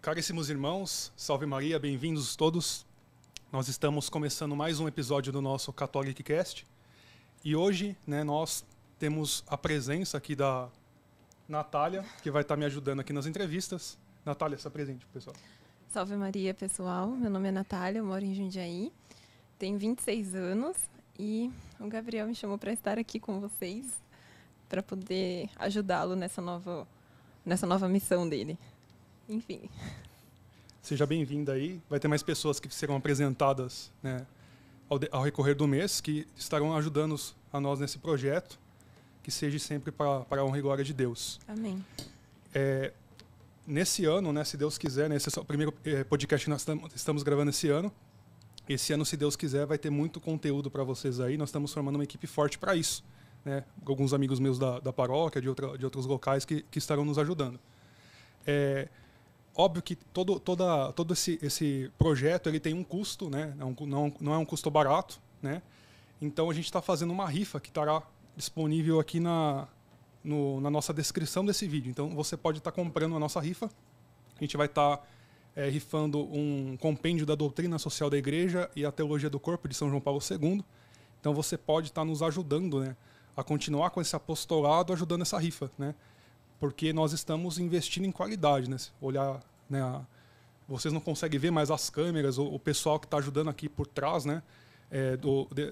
Caríssimos irmãos, salve Maria, bem-vindos todos. Nós estamos começando mais um episódio do nosso Catholic Cast. E hoje, nós temos a presença aqui da Natália, que vai estar me ajudando aqui nas entrevistas. Natália, se apresente, pessoal. Salve Maria, pessoal. Meu nome é Natália, eu moro em Jundiaí. Tenho 26 anos e o Gabriel me chamou para estar aqui com vocês para poder ajudá-lo nessa nova missão dele. Enfim. Seja bem-vinda aí. Vai ter mais pessoas que serão apresentadas, ao recorrer do mês, que estarão ajudando a nós nesse projeto, que seja sempre para a honra e glória de Deus. Amém. Nesse ano, se Deus quiser, esse é o primeiro podcast que nós estamos gravando esse ano. Esse ano, se Deus quiser, vai ter muito conteúdo para vocês aí. Nós estamos formando uma equipe forte para isso. Alguns amigos meus da paróquia, de outros locais que estarão nos ajudando. Óbvio que todo esse projeto ele tem um custo, não é um custo barato. Então, a gente está fazendo uma rifa que estará disponível aqui na nossa descrição desse vídeo. Então, você pode estar comprando a nossa rifa. A gente vai estar rifando um compêndio da doutrina social da Igreja e a teologia do corpo de São João Paulo II. Então, você pode estar nos ajudando a continuar com esse apostolado, ajudando essa rifa, porque nós estamos investindo em qualidade, olhar, vocês não conseguem ver, mas as câmeras, o pessoal que está ajudando aqui por trás,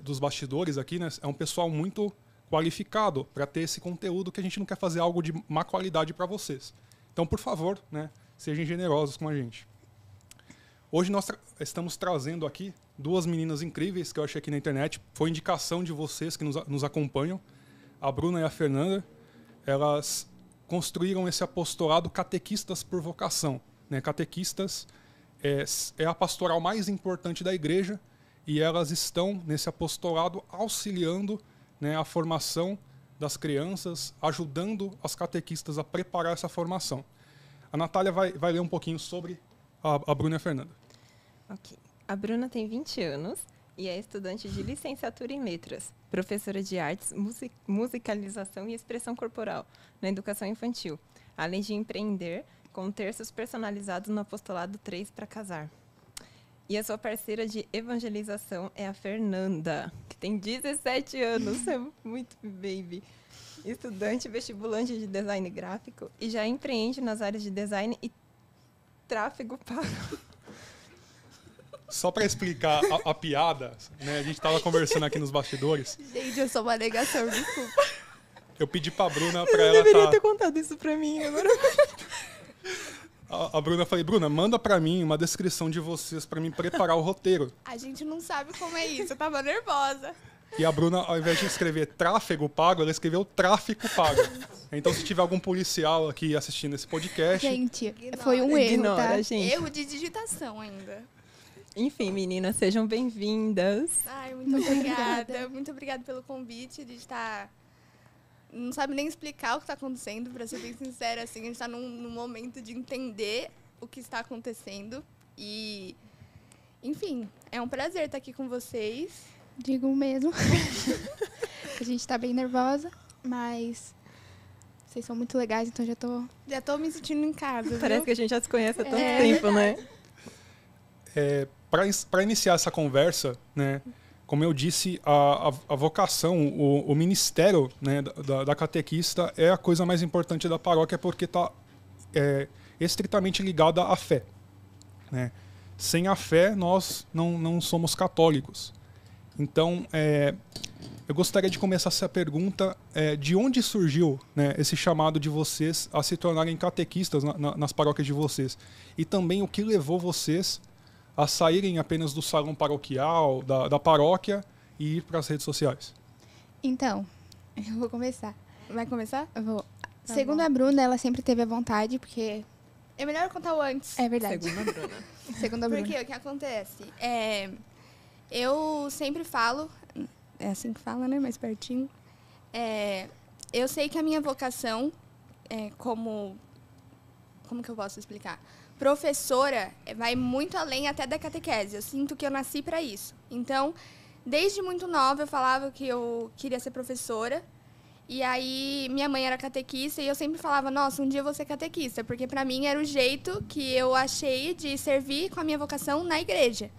dos bastidores aqui, é um pessoal muito qualificado para ter esse conteúdo, que a gente não quer fazer algo de má qualidade para vocês. Então, por favor, sejam generosos com a gente. Hoje nós estamos trazendo aqui duas meninas incríveis que eu achei aqui na internet. Foi indicação de vocês que nos acompanham, a Bruna e a Fernanda. Elas construíram esse apostolado Catequistas por Vocação. Catequistas é a pastoral mais importante da igreja e elas estão nesse apostolado auxiliando a formação das crianças, ajudando as catequistas a preparar essa formação. A Natália vai ler um pouquinho sobre a Bruna e a Fernanda. Ok. A Bruna tem 20 anos e é estudante de licenciatura em letras, professora de artes, musicalização e expressão corporal na educação infantil, além de empreender com terços personalizados no apostolado 3 para casar. E a sua parceira de evangelização é a Fernanda, que tem 17 anos, é muito baby. Estudante vestibulante de design gráfico e já empreende nas áreas de design e tráfego pago. Só para explicar a piada, a gente estava conversando aqui nos bastidores. Gente, eu sou uma negação, desculpa. Eu pedi para a Bruna para ela deveria ter contado isso para mim agora. A Bruna, falei, Bruna, manda para mim uma descrição de vocês para mim preparar o roteiro. A gente não sabe como é isso, eu tava nervosa. E a Bruna, ao invés de escrever tráfego pago, ela escreveu tráfico pago. Então, se tiver algum policial aqui assistindo esse podcast... Gente, foi um erro, tá? Gente. Erro de digitação ainda. Enfim, meninas, sejam bem-vindas. Ai, muito obrigada. Muito obrigada pelo convite de estar... Não sabe nem explicar o que está acontecendo, para ser bem sincera, assim, a gente está num momento de entender o que está acontecendo. E, enfim, é um prazer estar aqui com vocês. Digo mesmo. A gente tá bem nervosa, mas vocês são muito legais, então Já tô me sentindo em casa, viu? Parece que a gente já se conhece há tanto tempo, né? Para iniciar essa conversa, como eu disse, a vocação, o ministério da catequista é a coisa mais importante da paróquia, porque está estritamente ligada à fé. Sem a fé, nós não somos católicos. Então, eu gostaria de começar essa pergunta, de onde surgiu esse chamado de vocês a se tornarem catequistas nas paróquias de vocês? E também o que levou vocês a saírem apenas do salão paroquial, da paróquia, e ir para as redes sociais? Então, eu vou começar. Vai começar? Eu vou. Tá Segundo bom. a Bruna, ela sempre teve a vontade, porque... É melhor contar o antes. É verdade. Segundo a Bruna. Segundo a Bruna. Porque o que acontece? Eu sempre falo, é assim que fala, né? Mais pertinho. Eu sei que a minha vocação, como que eu posso explicar? Professora vai muito além até da catequese. Eu sinto que eu nasci para isso. Então, desde muito nova, eu falava que eu queria ser professora. E aí, minha mãe era catequista e eu sempre falava, nossa, um dia eu vou ser catequista. Porque pra mim era o jeito que eu achei de servir com a minha vocação na igreja.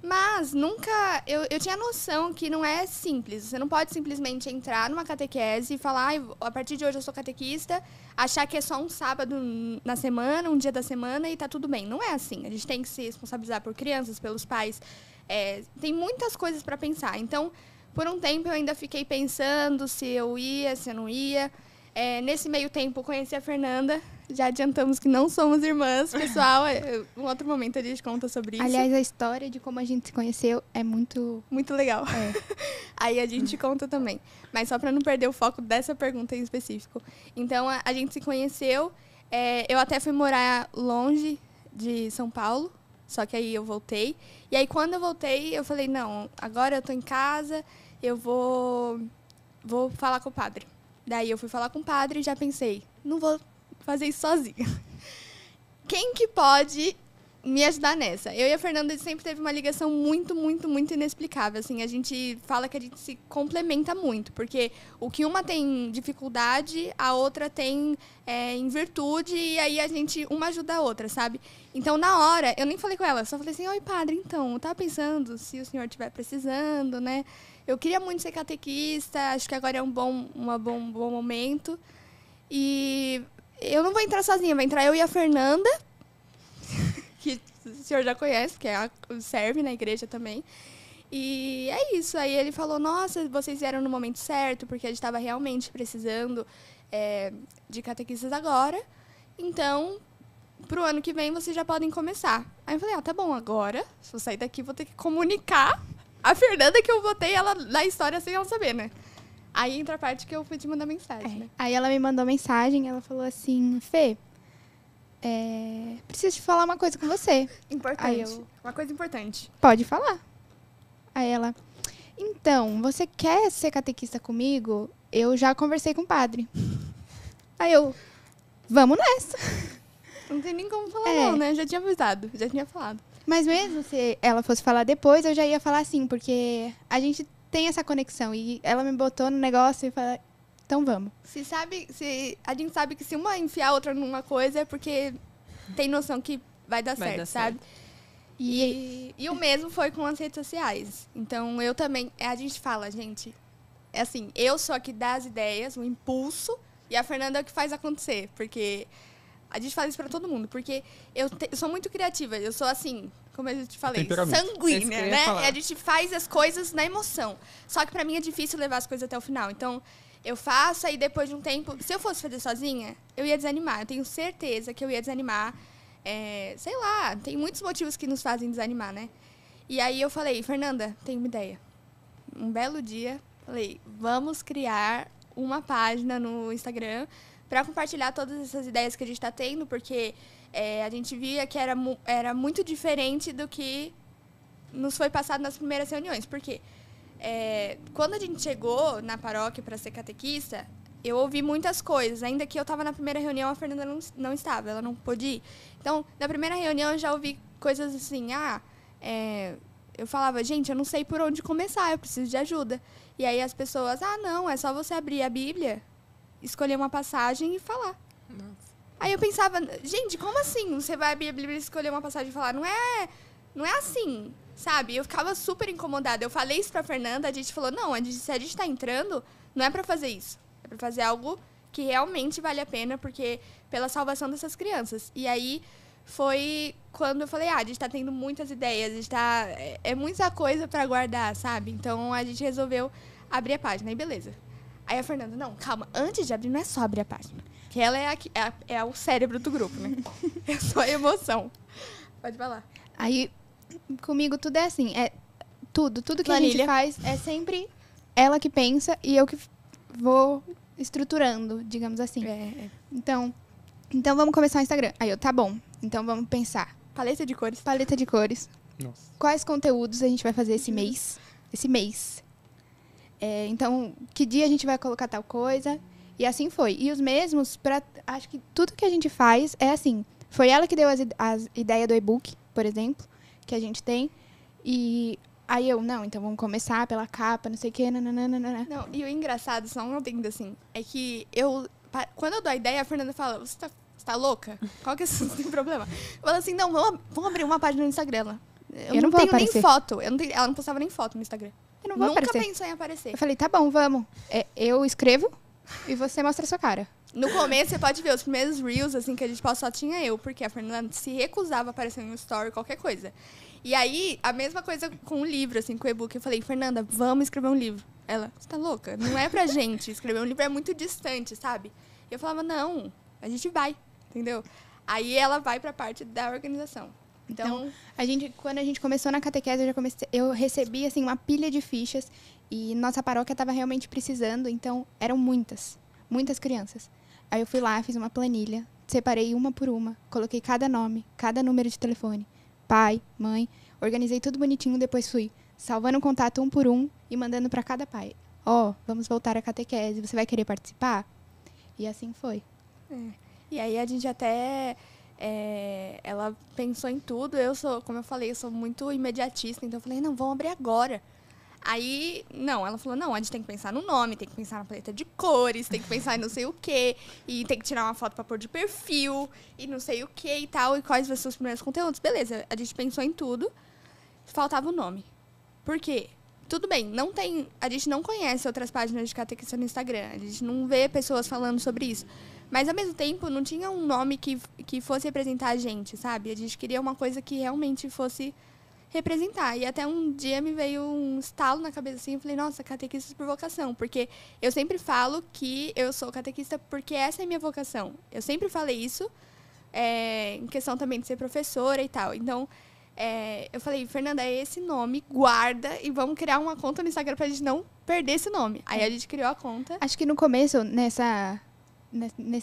Mas nunca... Eu tinha noção que não é simples. Você não pode simplesmente entrar numa catequese e falar, a partir de hoje eu sou catequista, achar que é só um sábado na semana, um dia da semana e tá tudo bem. Não é assim. A gente tem que se responsabilizar por crianças, pelos pais. Tem muitas coisas para pensar. Então, por um tempo eu ainda fiquei pensando se eu ia, se eu não ia. Nesse meio tempo, conheci a Fernanda. Já adiantamos que não somos irmãs, pessoal. Um outro momento a gente conta sobre isso. Aliás, a história de como a gente se conheceu é muito legal. Aí a gente conta também. Mas só para não perder o foco dessa pergunta em específico. Então, a gente se conheceu. Eu até fui morar longe de São Paulo. Só que aí eu voltei. E aí, quando eu voltei, eu falei, não, agora eu tô em casa, eu vou falar com o padre. Daí eu fui falar com o padre e já pensei, não vou fazer isso sozinha. Quem que pode me ajudar nessa? Eu e a Fernanda sempre teve uma ligação muito, muito, muito inexplicável. Assim, a gente fala que a gente se complementa muito, porque o que uma tem dificuldade, a outra tem em virtude, e aí uma ajuda a outra, sabe? Então, na hora, eu nem falei com ela, só falei assim, oi, padre, então, eu tava pensando se o senhor estiver precisando, né? Eu queria muito ser catequista, acho que agora é um bom momento. E eu não vou entrar sozinha, vai entrar eu e a Fernanda, que o senhor já conhece, que serve na igreja também. E é isso. Aí ele falou, nossa, vocês vieram no momento certo, porque a gente estava realmente precisando de catequistas agora. Então, pro ano que vem, vocês já podem começar. Aí eu falei, tá bom, agora, se eu sair daqui, vou ter que comunicar a Fernanda que eu botei ela na história sem ela saber, né? Aí entra a parte que eu fui te mandar mensagem, né? Aí ela me mandou mensagem, ela falou assim, Fê, preciso te falar uma coisa com você. Importante. Uma coisa importante. Pode falar. Aí ela, então, você quer ser catequista comigo? Eu já conversei com o padre. Aí eu, vamos nessa. Não tem nem como falar não, né? Já tinha avisado, já tinha falado. Mas mesmo se ela fosse falar depois, eu já ia falar assim, porque a gente tem essa conexão. E ela me botou no negócio e falou, então vamos. A gente sabe que se uma enfiar a outra numa coisa é porque tem noção que vai dar certo, sabe? E o mesmo foi com as redes sociais. Então, eu também... A gente fala, gente... assim, eu sou a que dá as ideias, o impulso, e a Fernanda é o que faz acontecer. Porque... a gente fala isso pra todo mundo, porque eu sou muito criativa. Eu sou assim, como eu te falei, sanguínea, né? E a gente faz as coisas na emoção. Só que pra mim é difícil levar as coisas até o final. Então, eu faço, aí depois de um tempo... se eu fosse fazer sozinha, eu ia desanimar. Eu tenho certeza que eu ia desanimar. Sei lá, tem muitos motivos que nos fazem desanimar, né? E aí eu falei, Fernanda, tenho uma ideia. Um belo dia, falei, vamos criar uma página no Instagram para compartilhar todas essas ideias que a gente está tendo, porque a gente via que era muito diferente do que nos foi passado nas primeiras reuniões. Porque quando a gente chegou na paróquia para ser catequista, eu ouvi muitas coisas. Ainda que eu estava na primeira reunião, a Fernanda não estava, ela não pôde ir. Então, na primeira reunião, eu já ouvi coisas assim, eu falava, gente, eu não sei por onde começar, eu preciso de ajuda. E aí as pessoas, não, é só você abrir a Bíblia, escolher uma passagem e falar. Nossa. Aí eu pensava, gente, como assim? Você vai abrir a Bíblia, escolher uma passagem e falar? Não é assim, sabe? Eu ficava super incomodada. Eu falei isso pra Fernanda, a gente falou, não, se a gente tá entrando, não é pra fazer isso. É pra fazer algo que realmente vale a pena, porque pela salvação dessas crianças. E aí foi quando eu falei, a gente tá tendo muitas ideias, a gente tá... é muita coisa pra guardar, sabe? Então a gente resolveu abrir a página, e beleza. Aí a Fernanda, não, calma, antes de abrir, não é só abrir a página. Que ela é o cérebro do grupo, né? É só emoção. Pode falar. Aí, comigo, tudo é assim. Tudo que planilha. A gente faz é sempre ela que pensa e eu que vou estruturando, digamos assim. Então, vamos começar o Instagram. Aí eu, tá bom. Então, vamos pensar. Paleta de cores. Paleta de cores. Nossa. Quais conteúdos a gente vai fazer esse mês? Então, que dia a gente vai colocar tal coisa? E assim foi. E os mesmos, acho que tudo que a gente faz é assim. Foi ela que deu as ideias do e-book, por exemplo, que a gente tem. E Aí eu, não, então vamos começar pela capa, não sei o quê, nananana. Não, e o engraçado, só um adendo assim, é que quando eu dou a ideia, a Fernanda fala, você tá louca? Qual que é o seu problema? Eu falo assim, não, vamos abrir uma página no Instagram. Eu não tenho aparecer. nem foto. Ela não postava nem foto no Instagram. Eu não vou Nunca aparecer. pensou em aparecer. Eu falei, tá bom, vamos. Eu escrevo e você mostra a sua cara. No começo, você pode ver, os primeiros Reels, assim, que a gente postou, só tinha eu. Porque a Fernanda se recusava a aparecer no story, qualquer coisa. E aí, a mesma coisa com o livro, assim, com o e-book. Eu falei, Fernanda, vamos escrever um livro. Ela, você tá louca? Não é pra gente. Escrever um livro é muito distante, sabe? E eu falava, não, a gente vai, entendeu? Aí ela vai pra parte da organização. Então quando a gente começou na catequese, eu recebi, assim, uma pilha de fichas. E nossa paróquia estava realmente precisando. Então, eram muitas crianças. Aí eu fui lá, fiz uma planilha, separei uma por uma, coloquei cada nome, cada número de telefone. Pai, mãe, organizei tudo bonitinho, depois fui salvando o contato um por um e mandando para cada pai. Vamos voltar à catequese, você vai querer participar? E assim foi. E aí a gente até, ela pensou em tudo, como eu falei, eu sou muito imediatista, então eu falei, não, vamos abrir agora. Aí, não, ela falou, não, a gente tem que pensar no nome, tem que pensar na paleta de cores, tem que pensar em não sei o quê, e tem que tirar uma foto pra pôr de perfil, e não sei o quê e tal, e quais vão ser os primeiros conteúdos. Beleza, a gente pensou em tudo, faltava o nome. Por quê? Tudo bem, a gente não conhece outras páginas de catequista no Instagram, a gente não vê pessoas falando sobre isso. Mas, ao mesmo tempo, não tinha um nome que fosse representar a gente, sabe? A gente queria uma coisa que realmente fosse representar. E até um dia me veio um estalo na cabeça assim, eu falei, nossa, catequista por vocação. Porque eu sempre falo que eu sou catequista porque essa é a minha vocação. Eu sempre falei isso, em questão também de ser professora e tal. Então, eu falei, Fernanda, é esse nome, guarda e vamos criar uma conta no Instagram pra gente não perder esse nome. Aí a gente criou a conta. Acho que no começo, nesse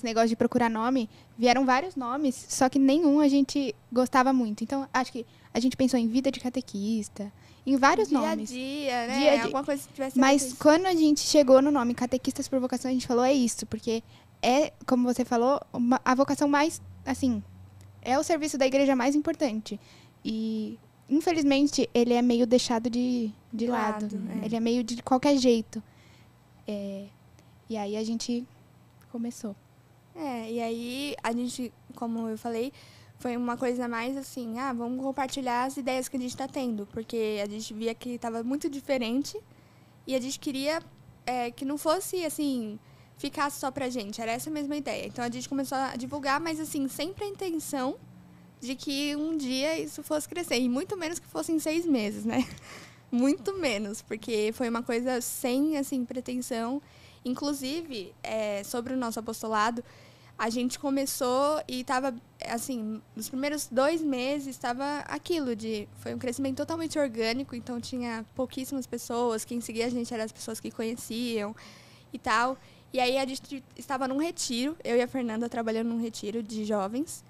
negócio de procurar nome, vieram vários nomes, só que nenhum a gente gostava muito. Então, acho que a gente pensou em vida de catequista, em vários nomes. Dia a dia, né? Dia a dia. Alguma coisa que tivesse. Mas quando a gente chegou no nome Catequistas por Vocação, a gente falou, é isso, porque como você falou, a vocação mais, assim, é o serviço da igreja mais importante. E, infelizmente, ele é meio deixado de lado. Ele é meio de qualquer jeito. E aí a gente começou. E aí a gente, como eu falei, foi uma coisa mais assim, vamos compartilhar as ideias que a gente está tendo, porque a gente via que estava muito diferente e a gente queria que não fosse, assim, ficasse só pra gente, era essa a mesma ideia. Então a gente começou a divulgar, mas assim, sempre a intenção de que um dia isso fosse crescer, e muito menos que fosse em 6 meses, né? Muito menos, porque foi uma coisa sem, assim, pretensão. Inclusive, sobre o nosso apostolado, a gente começou e estava, assim, nos primeiros 2 meses, estava foi um crescimento totalmente orgânico, então tinha pouquíssimas pessoas, quem seguia a gente eram as pessoas que conheciam e tal. E aí a gente estava num retiro, eu e a Fernanda trabalhando num retiro de jovens,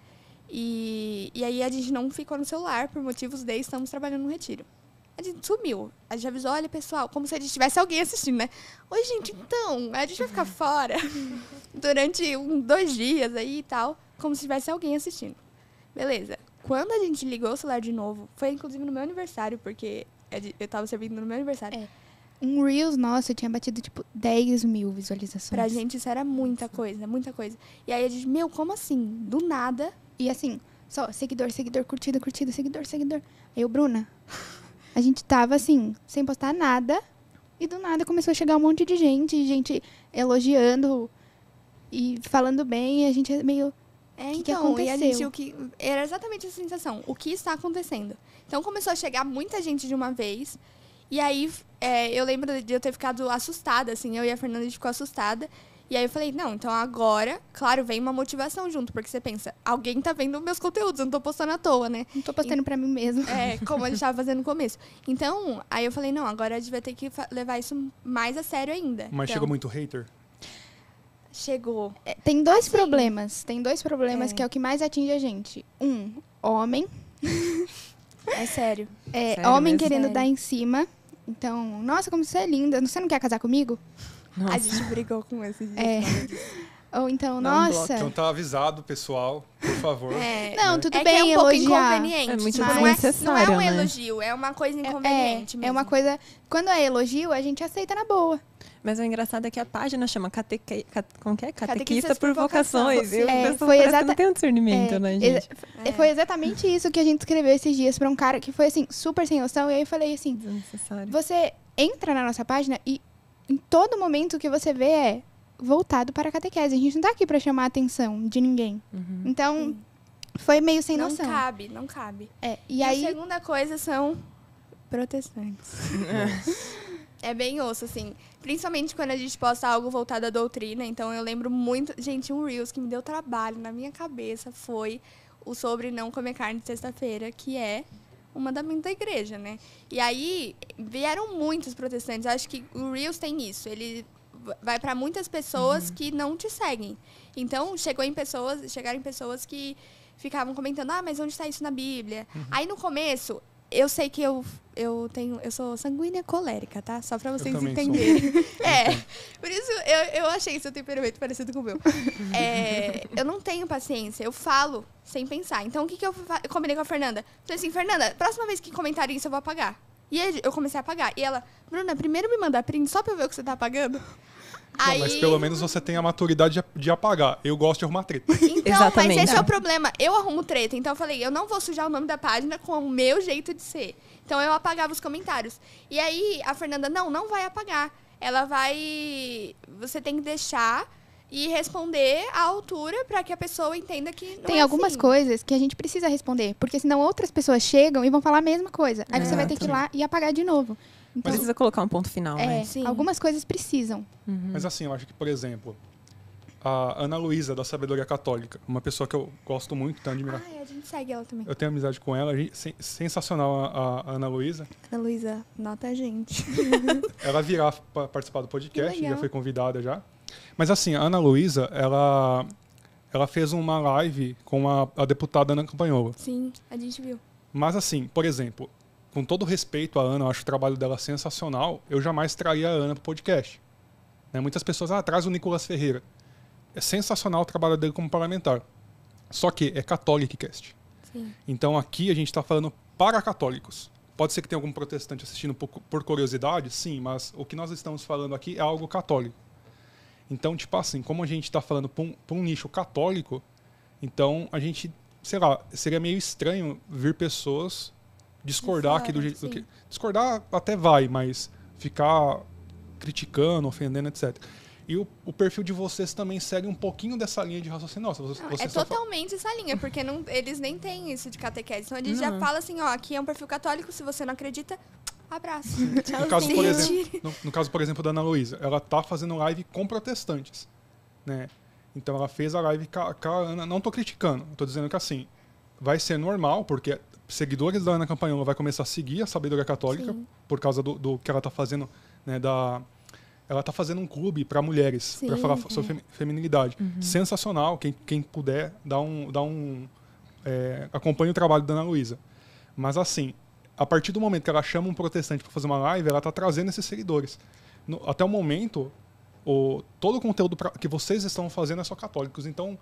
e aí a gente não ficou no celular por motivos de estamos trabalhando num retiro. A gente sumiu. A gente avisou, olha, pessoal, como se a gente tivesse alguém assistindo, né? Oi, gente, então, a gente vai ficar fora durante 2 dias aí e tal, como se tivesse alguém assistindo. Beleza. Quando a gente ligou o celular de novo, foi inclusive no meu aniversário, porque eu tava servindo no meu aniversário. Um Reels nosso tinha batido, tipo, 10 mil visualizações. Pra gente isso era muita coisa, muita coisa. E aí a gente, como assim? Do nada. E assim, só seguidor, curtida, seguidor. Aí eu, Bruna... A gente tava, assim, sem postar nada. E do nada começou a chegar um monte de gente elogiando e falando bem. E a gente meio... que aconteceu? E a gente, era exatamente essa sensação. O que está acontecendo? Então começou a chegar muita gente de uma vez. E aí eu lembro de eu ter ficado assustada, assim. Eu e a Fernanda, a gente ficou assustada. E aí eu falei, não, então agora, claro, vem uma motivação junto, porque você pensa, alguém tá vendo meus conteúdos, eu não tô postando à toa, né? Não tô postando pra mim mesmo. Como a gente tava fazendo no começo. Então, aí eu falei, não, agora a gente vai ter que levar isso mais a sério ainda. Mas então, chegou muito hater? Chegou. Tem dois problemas. Tem 2 problemas que é o que mais atinge a gente. Homem. É sério. Sério Homem mesmo? querendo Sério. dar em cima. Então, nossa, como você é linda. Você não quer casar comigo? Nossa. A gente brigou com esse dia. Ou então, Dá um nossa... Então tá avisado, pessoal, por favor. Não, tudo é bem que é um pouco elogiar. inconveniente. É muito tipo, desnecessário, não é um né? elogio, é uma coisa inconveniente mesmo. É uma coisa... Quando é elogio, a gente aceita na boa. Mas o engraçado é que a página chama como que é? Catequista Catequistas por por vocação. vocações. E o É, pessoal foi parece que exata- não tem um discernimento, né, gente? Foi exatamente isso que a gente escreveu esses dias pra um cara que foi, assim, super sem noção. E aí eu falei assim, Desnecessário. você entra na nossa página e em todo momento o que você vê é voltado para a catequese. A gente não tá aqui pra chamar a atenção de ninguém. Uhum. Então, foi meio sem não noção. cabe, não cabe. E A aí... segunda coisa são protestantes. É bem osso, assim. Principalmente quando a gente posta algo voltado à doutrina. Então, eu lembro muito... Gente, um Reels que me deu trabalho na minha cabeça foi o sobre não comer carne de sexta-feira, que é o mandamento da igreja, né? E aí, vieram muitos protestantes. Eu acho que o Reels tem isso. Ele vai para muitas pessoas que não te seguem. Então, chegaram pessoas que ficavam comentando, mas onde está isso na Bíblia? Aí, no começo... Eu sei que eu sou sanguínea colérica, tá? Só pra vocês também entenderem. Por isso eu achei seu temperamento parecido com o meu. Eu não tenho paciência, eu falo sem pensar. Então, o que eu combinei com a Fernanda? Falei assim, Fernanda, próxima vez que comentarem isso, eu vou apagar. E aí, eu comecei a apagar. E ela, Bruna, primeiro me manda print só pra eu ver o que você tá apagando. Não, mas pelo menos você tem a maturidade de apagar. Eu gosto de arrumar treta. Então, Exatamente. mas esse é o problema. Eu arrumo treta. Então eu falei, eu não vou sujar o nome da página com o meu jeito de ser. Então eu apagava os comentários. E aí a Fernanda, não vai apagar. Ela vai... Você tem que deixar e responder à altura para que a pessoa entenda que não Tem é algumas assim. coisas que a gente precisa responder, porque senão outras pessoas chegam e vão falar a mesma coisa. Aí você vai ter que ir lá e apagar de novo. Então, Precisa colocar um ponto final, né? Sim. algumas coisas precisam. Mas assim, eu acho que, por exemplo, a Ana Luísa, da Sabedoria Católica, uma pessoa que eu gosto muito, tenho admiração. A gente segue ela também. Eu tenho amizade com ela, sensacional a Ana Luísa. Ana Luísa, nota a gente. Ela virá para participar do podcast, Que legal. já foi convidada já. Mas assim, a Ana Luísa, ela fez uma live com a deputada Ana Campagnolo. Sim, a gente viu. Mas assim, por exemplo, com todo respeito à Ana, eu acho o trabalho dela sensacional, eu jamais traria a Ana para o podcast. Né? Muitas pessoas, traz o Nicolas Ferreira. É sensacional o trabalho dele como parlamentar. Só que é Catholiccast. Sim. Então aqui a gente está falando para católicos. Pode ser que tenha algum protestante assistindo por curiosidade, sim, mas o que nós estamos falando aqui é algo católico. Então, tipo assim, como a gente está falando para um nicho católico, então a gente, sei lá, seria meio estranho ver pessoas discordar fora, aqui do jeito sim. que discordar até vai, mas ficar criticando, ofendendo, etc. E o perfil de vocês também segue um pouquinho dessa linha de raciocínio. Nossa, Não, vocês é estão totalmente essa linha, porque eles nem têm isso de catequese. Então, eles já falam assim, aqui é um perfil católico, se você não acredita, abraço. No caso, por Se exemplo, retire. no caso, por exemplo, da Ana Luísa, ela tá fazendo live com protestantes, né? Então ela fez a live com a Ana, não tô criticando, tô dizendo que assim, vai ser normal, porque seguidores da Ana Campagnolo vai começar a seguir a Sabedoria Católica Sim. por causa do que ela tá fazendo, né, ela tá fazendo um clube para mulheres, para Sim, falar sobre feminilidade. Sensacional, quem puder, acompanhe o trabalho da Ana Luísa. Mas assim, a partir do momento que ela chama um protestante para fazer uma live, ela está trazendo esses seguidores. Até o momento, todo o conteúdo que vocês estão fazendo é só católicos. Então,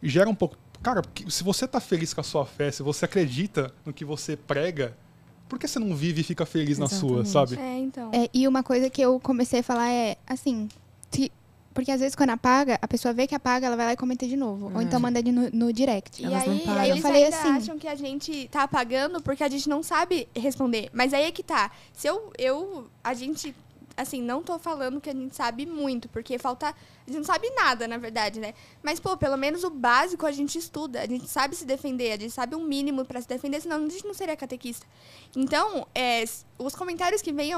gera um pouco... Cara, se você está feliz com a sua fé, se você acredita no que você prega, por que você não vive e fica feliz na sua, sabe? Então. E uma coisa que eu comecei a falar é, assim, porque às vezes quando apaga, a pessoa vê que apaga, ela vai lá e comenta de novo. Ou então manda ali no direct. E Elas não aí, param. eles Eu falei ainda assim- acham que a gente tá apagando porque a gente não sabe responder. Mas aí é que tá. Se a gente, assim, não tô falando que a gente sabe muito, porque falta... A gente não sabe nada, na verdade, né? Mas, pelo menos o básico a gente estuda. A gente sabe se defender, a gente sabe um mínimo pra se defender, senão a gente não seria catequista. Então, os comentários que vêm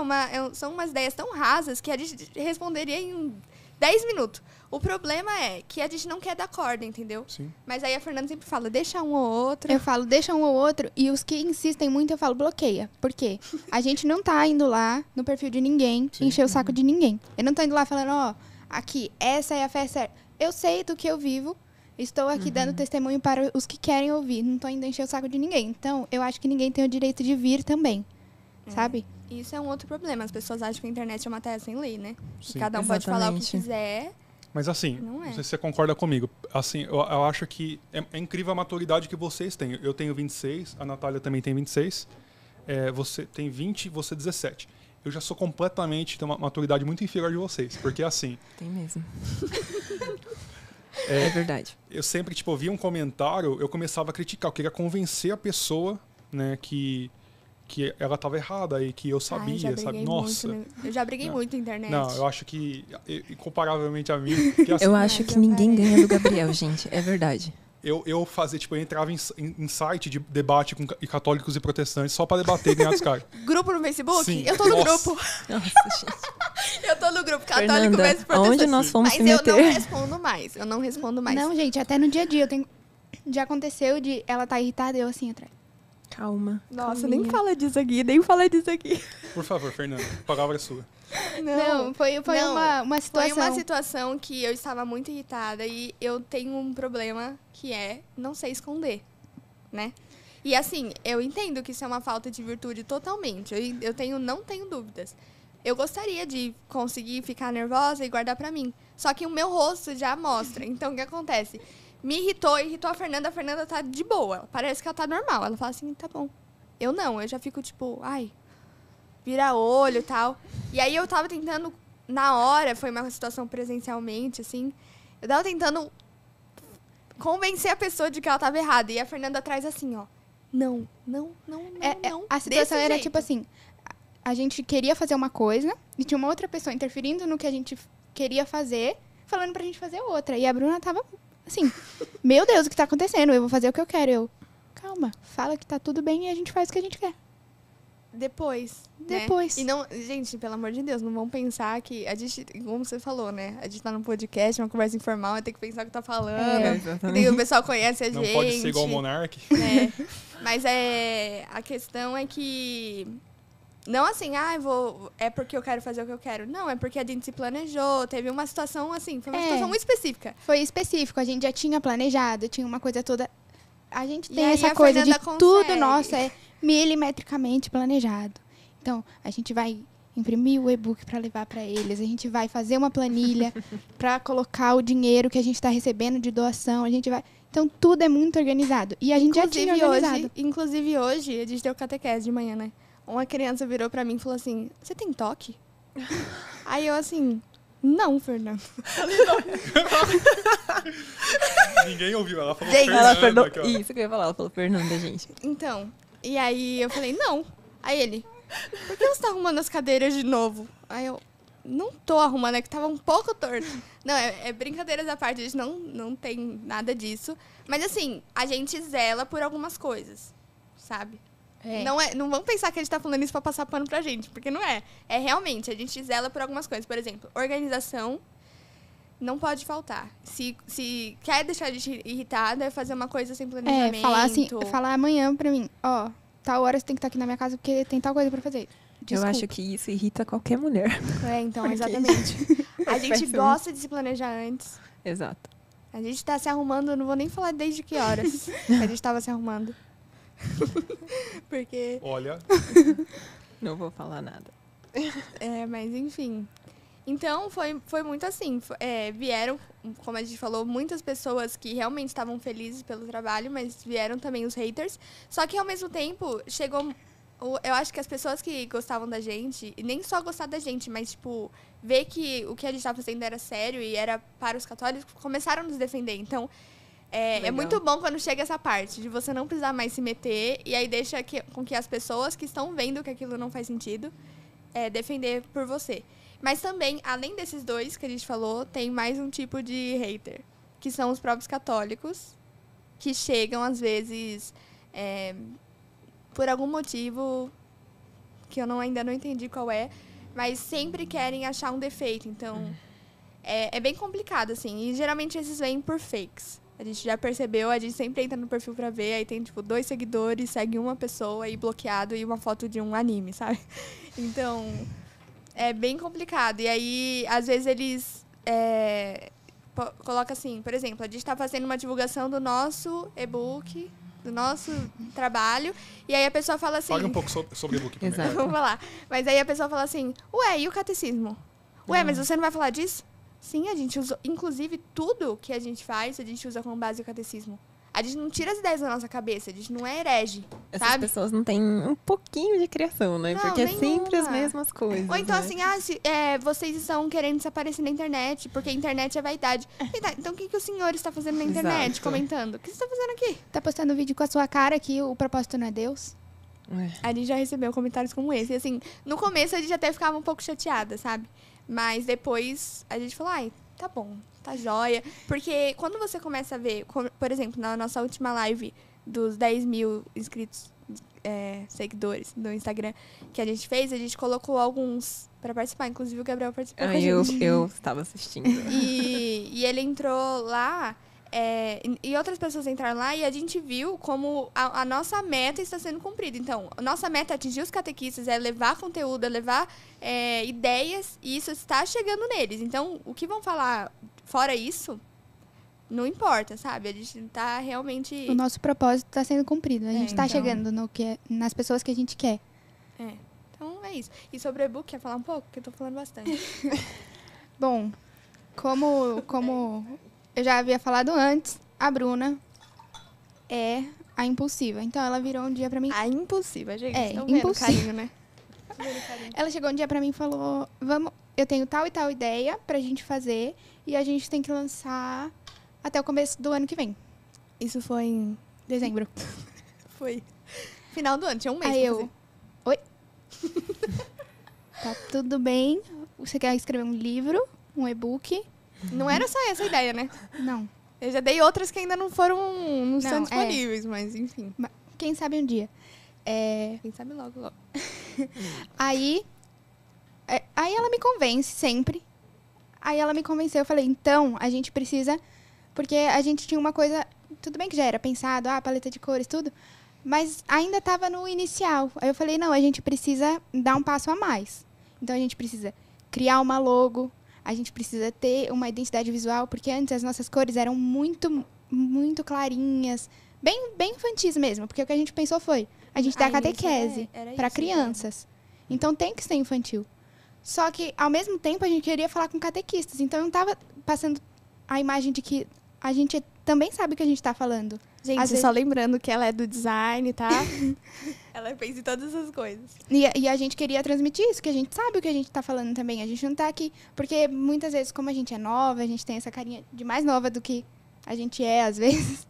são umas ideias tão rasas que a gente responderia em 10 minutos. O problema é que a gente não quer dar corda, entendeu? Sim. Mas aí a Fernanda sempre fala, deixa um ou outro. Eu falo, deixa um ou outro, e os que insistem muito, eu falo, bloqueia. Por quê? A gente não tá indo lá no perfil de ninguém, encher o saco de ninguém. Eu não tô indo lá falando, aqui, essa é a fé certa. Eu sei do que eu vivo, estou aqui dando testemunho para os que querem ouvir. Não tô indo encher o saco de ninguém. Então, eu acho que ninguém tem o direito de vir também, sabe? Isso é um outro problema. As pessoas acham que a internet é uma terra sem lei, né? Sim. Cada um pode falar o que Exatamente. quiser. Mas assim, Não é. não sei se você concorda comigo. Assim, eu acho que é incrível a maturidade que vocês têm. Eu tenho 26, a Natália também tem 26. Você tem 20, você 17. Eu já sou completamente, tenho uma maturidade muito inferior de vocês. Porque assim... Tem mesmo. É verdade. Eu sempre, tipo, via um comentário, eu começava a criticar. Eu queria convencer a pessoa, né, que ela estava errada e que eu sabia, sabe? Nossa. Eu já briguei muito na internet. Não, eu acho que, incomparavelmente a mim... Que, assim, Eu acho que ninguém ganha do Gabriel, gente. É verdade. Eu fazia, tipo, eu entrava em site de debate com católicos e protestantes só pra debater e ganhar dos caras. Grupo no Facebook? Sim. Eu tô no Nossa. grupo. Nossa, gente. Eu tô no grupo católico Fernanda, versus protestante. aonde nós fomos Mas se meter? eu não respondo mais. Eu não respondo mais. Não, gente, até no dia a dia. Já aconteceu de ela tá irritada e eu assim atrás. Calma. Nossa, calminha. nem fala disso aqui, nem fala disso aqui. Por favor, Fernanda, a palavra é sua. Não, foi Não, uma situação. Foi uma situação que eu estava muito irritada e eu tenho um problema que é não sei esconder, né? E assim, eu entendo que isso é uma falta de virtude totalmente. Não tenho dúvidas. Eu gostaria de conseguir ficar nervosa e guardar pra mim. Só que o meu rosto já mostra. Então, o que acontece? Me irritou a Fernanda. A Fernanda tá de boa. Parece que ela tá normal. Ela fala assim, tá bom. Eu não. Eu já fico tipo, ai, vira olho e tal. E aí eu tava tentando, na hora, foi uma situação presencialmente, assim. Eu tava tentando convencer a pessoa de que ela tava errada. E a Fernanda atrás assim, ó. Não. A situação Desse era jeito. tipo assim, a gente queria fazer uma coisa e tinha uma outra pessoa interferindo no que a gente queria fazer, falando pra gente fazer outra. E a Bruna tava assim, meu Deus, o que tá acontecendo? Eu vou fazer o que eu quero. Eu, calma, fala que tá tudo bem e a gente faz o que a gente quer. Depois. Né? Depois. E não, gente, pelo amor de Deus, não vão pensar que a gente, como você falou, né? A gente tá num podcast, uma conversa informal, vai ter que pensar o que tá falando. exatamente. E o pessoal conhece a Não gente. pode ser igual o Monark. Né? Mas a questão é que não assim, é porque eu quero fazer o que eu quero. Não, é porque a gente se planejou, teve uma situação assim, foi uma situação muito específica. Foi específico, a gente já tinha planejado, tinha uma coisa toda. A gente E tem aí essa a coisa de Fernanda tudo consegue. nosso é milimetricamente planejado. Então, a gente vai imprimir o e-book para levar para eles, a gente vai fazer uma planilha para colocar o dinheiro que a gente está recebendo de doação, a gente vai. Então, tudo é muito organizado. E a gente já tinha organizado. Inclusive hoje, a gente deu catequese de manhã, né? Uma criança virou pra mim e falou assim, você tem toque? Aí eu assim, não, Fernando. Ninguém ouviu, ela falou Gente, Fernanda. Ela Fernanda. aqui, ó. Isso que eu ia falar. Ela falou Fernanda, gente. Então, e aí eu falei, não. Aí ele, por que você tá arrumando as cadeiras de novo? Aí eu, não tô arrumando, é que tava um pouco torto. Não, é brincadeiras à parte, a gente não tem nada disso. Mas assim, a gente zela por algumas coisas, sabe? Não vamos pensar que a gente tá falando isso pra passar pano pra gente, porque não é. É realmente, a gente zela por algumas coisas. Por exemplo, organização não pode faltar. Se quer deixar a gente irritada, é fazer uma coisa sem planejamento. Falar amanhã pra mim, ó, tal hora você tem que estar aqui na minha casa porque tem tal coisa pra fazer. Desculpa. Eu acho que isso irrita qualquer mulher. Então, Porque exatamente. A gente péssimo. gosta de se planejar antes. Exato. A gente tá se arrumando, eu não vou nem falar desde que horas que a gente tava se arrumando. Porque, Olha, Não vou falar nada. mas enfim. Então, foi muito assim. Vieram, como a gente falou, muitas pessoas que realmente estavam felizes pelo trabalho, mas vieram também os haters. Só que, ao mesmo tempo, chegou... Eu acho que as pessoas que gostavam da gente, e nem só gostar da gente, mas, tipo, ver que o que a gente estava fazendo era sério e era para os católicos, começaram a nos defender. Então, é Legal. muito bom quando chega essa parte, de você não precisar mais se meter, e aí deixa com que as pessoas que estão vendo que aquilo não faz sentido, defender por você. Mas também, além desses dois que a gente falou, tem mais um tipo de hater, que são os próprios católicos, que chegam, às vezes... por algum motivo que eu ainda não entendi qual é, mas sempre querem achar um defeito. Então, é bem complicado, assim. E geralmente esses vêm por fakes. A gente já percebeu, a gente sempre entra no perfil pra ver, aí tem, tipo, 2 seguidores, segue uma pessoa e bloqueado e uma foto de um anime, sabe? Então, é bem complicado. E aí, às vezes, eles colocam assim, por exemplo, a gente tá fazendo uma divulgação do nosso e-book, do nosso trabalho, e aí a pessoa fala assim... fale um pouco sobre o e-book primeiro. Exato. Vamos falar. Mas aí a pessoa fala assim, ué, e o catecismo? Ué, mas você não vai falar disso? Sim, a gente usa, inclusive, tudo que a gente faz, a gente usa como base o catecismo. A gente não tira as ideias da nossa cabeça, a gente não é herege, Essas sabe? pessoas não têm um pouquinho de criação, né? Não, Porque é sempre as nenhuma. mesmas coisas. Ou então né? assim, vocês estão querendo desaparecer na internet, porque a internet é vaidade. Então o que o senhor está fazendo na internet, Exato. comentando? O que você está fazendo aqui? Tá postando vídeo com a sua cara que o propósito não é Deus? É. A gente já recebeu comentários como esse. E assim, no começo a gente até ficava um pouco chateada, sabe? Mas depois a gente falou, ai, tá bom, tá jóia. Porque quando você começa a ver, por exemplo, na nossa última live dos 10 mil inscritos, seguidores no Instagram que a gente colocou alguns pra participar. Inclusive o Gabriel participou com a gente. Eu estava assistindo. E ele entrou lá, e outras pessoas entraram lá, e a gente viu como a nossa meta está sendo cumprida. Então, a nossa meta é atingir os catequistas, é levar conteúdo, é levar ideias, e isso está chegando neles. Então, o que vão falar fora isso, não importa, sabe? A gente tá realmente... O nosso propósito está sendo cumprido. A gente está então. chegando nas pessoas que a gente quer. Então, é isso. E sobre o e-book, quer falar um pouco? Porque eu tô falando bastante. Bom, como eu já havia falado antes, a Bruna é a impulsiva. Então, ela virou um dia pra mim... A impulsiva, gente. Estão impulsiva. vendo o carinho, né? Ela chegou um dia pra mim e falou, eu tenho tal e tal ideia pra gente fazer e a gente tem que lançar até o começo do ano que vem, Isso foi em... dezembro. Foi final do ano, tinha um mês Aí pra eu, fazer. oi? Tá tudo bem? Você quer escrever um livro, um e-book? Não era só essa a ideia, né? Não. Eu já dei outras que ainda não estão Não, disponíveis, mas enfim. Quem sabe um dia. Quem sabe logo. Aí ela me convence sempre. Aí ela me convenceu, eu falei, então, a gente precisa... Porque a gente tinha uma coisa... Tudo bem que já era pensado, paleta de cores, tudo. Mas ainda estava no inicial. Aí eu falei, não, a gente precisa dar um passo a mais. Então, a gente precisa criar uma logo. A gente precisa ter uma identidade visual. Porque antes as nossas cores eram muito, muito clarinhas. Bem, bem infantis mesmo. Porque o que a gente pensou foi... A gente dá catequese era para isso, crianças. Então, tem que ser infantil. Só que, ao mesmo tempo, a gente queria falar com catequistas. Então, eu não estava passando a imagem de que a gente também sabe o que a gente está falando. Gente, Às vezes- só lembrando que ela é do design, tá? Ela pensa em todas essas coisas. E a gente queria transmitir isso, que a gente sabe o que a gente está falando também. A gente não está aqui... Porque, muitas vezes, como a gente é nova, a gente tem essa carinha de mais nova do que a gente é, às vezes.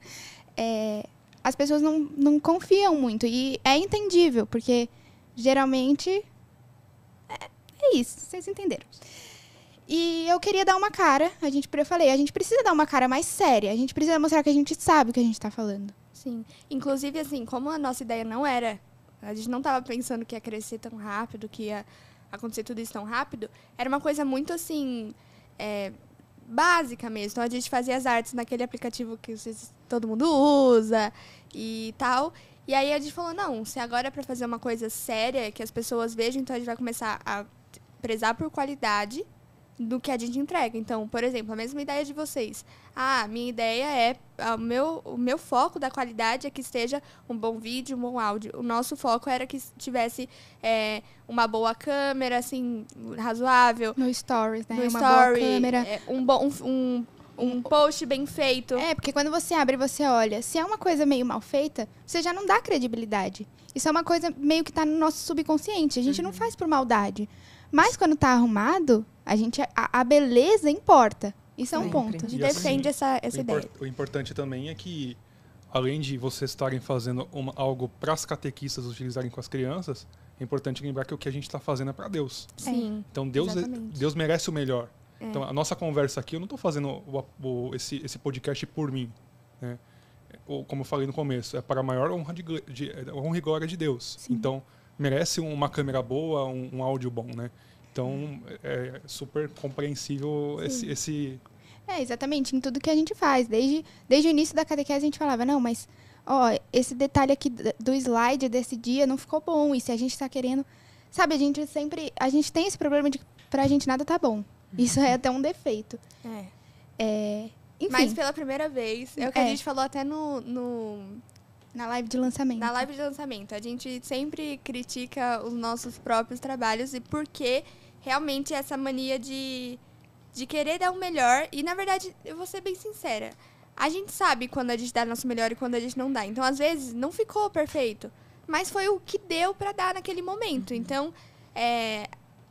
As pessoas não confiam muito. E é entendível, porque, geralmente... É isso, vocês entenderam. E eu queria dar uma cara, eu falei, a gente precisa dar uma cara mais séria, a gente precisa mostrar que a gente sabe o que a gente está falando. Sim. Inclusive, assim, como a nossa ideia não era... A gente não estava pensando que ia crescer tão rápido, que ia acontecer tudo isso tão rápido. Era uma coisa muito, assim, básica mesmo. Então, a gente fazia as artes naquele aplicativo que todo mundo usa e tal. E aí, a gente falou, não, se agora é para fazer uma coisa séria, que as pessoas vejam, então a gente vai começar a prezar por qualidade do que a gente entrega. Então, por exemplo, a mesma ideia de vocês. Minha ideia é... O meu foco da qualidade é que esteja um bom vídeo, um bom áudio. O nosso foco era que tivesse uma boa câmera, assim, razoável. No Stories, né? No uma story, boa câmera. Um post bem feito. Porque quando você abre e você olha, se é uma coisa meio mal feita, você já não dá credibilidade. Isso é uma coisa meio que tá no nosso subconsciente. A gente não faz por maldade. Mas quando tá arrumado, a beleza importa. Isso é um Sempre. ponto. A gente E assim, defende essa ideia. O importante também é que, além de vocês estarem fazendo algo para as catequistas utilizarem com as crianças, é importante lembrar que o que a gente está fazendo é para Deus. Sim. Então, Deus merece o melhor. Então, a nossa conversa aqui, eu não estou fazendo esse podcast por mim. Né? Como eu falei no começo, é para a maior honra e glória de Deus. Sim. Então, merece uma câmera boa, um áudio bom, né? Então, é super compreensível esse... Exatamente, em tudo que a gente faz. Desde o início da catequese a gente falava, não, mas esse detalhe aqui do slide desse dia não ficou bom. E se a gente está querendo... Sabe, a gente tem esse problema de que pra gente nada tá bom. Isso é até um defeito. Enfim, Mas pela primeira vez, é o que a gente falou até na live de lançamento. na live de lançamento. A gente sempre critica os nossos próprios trabalhos e porque realmente essa mania de de querer dar o melhor. E, na verdade, eu vou ser bem sincera. A gente sabe quando a gente dá o nosso melhor e quando a gente não dá. Então, às vezes, não ficou perfeito. Mas foi o que deu pra dar naquele momento. Então,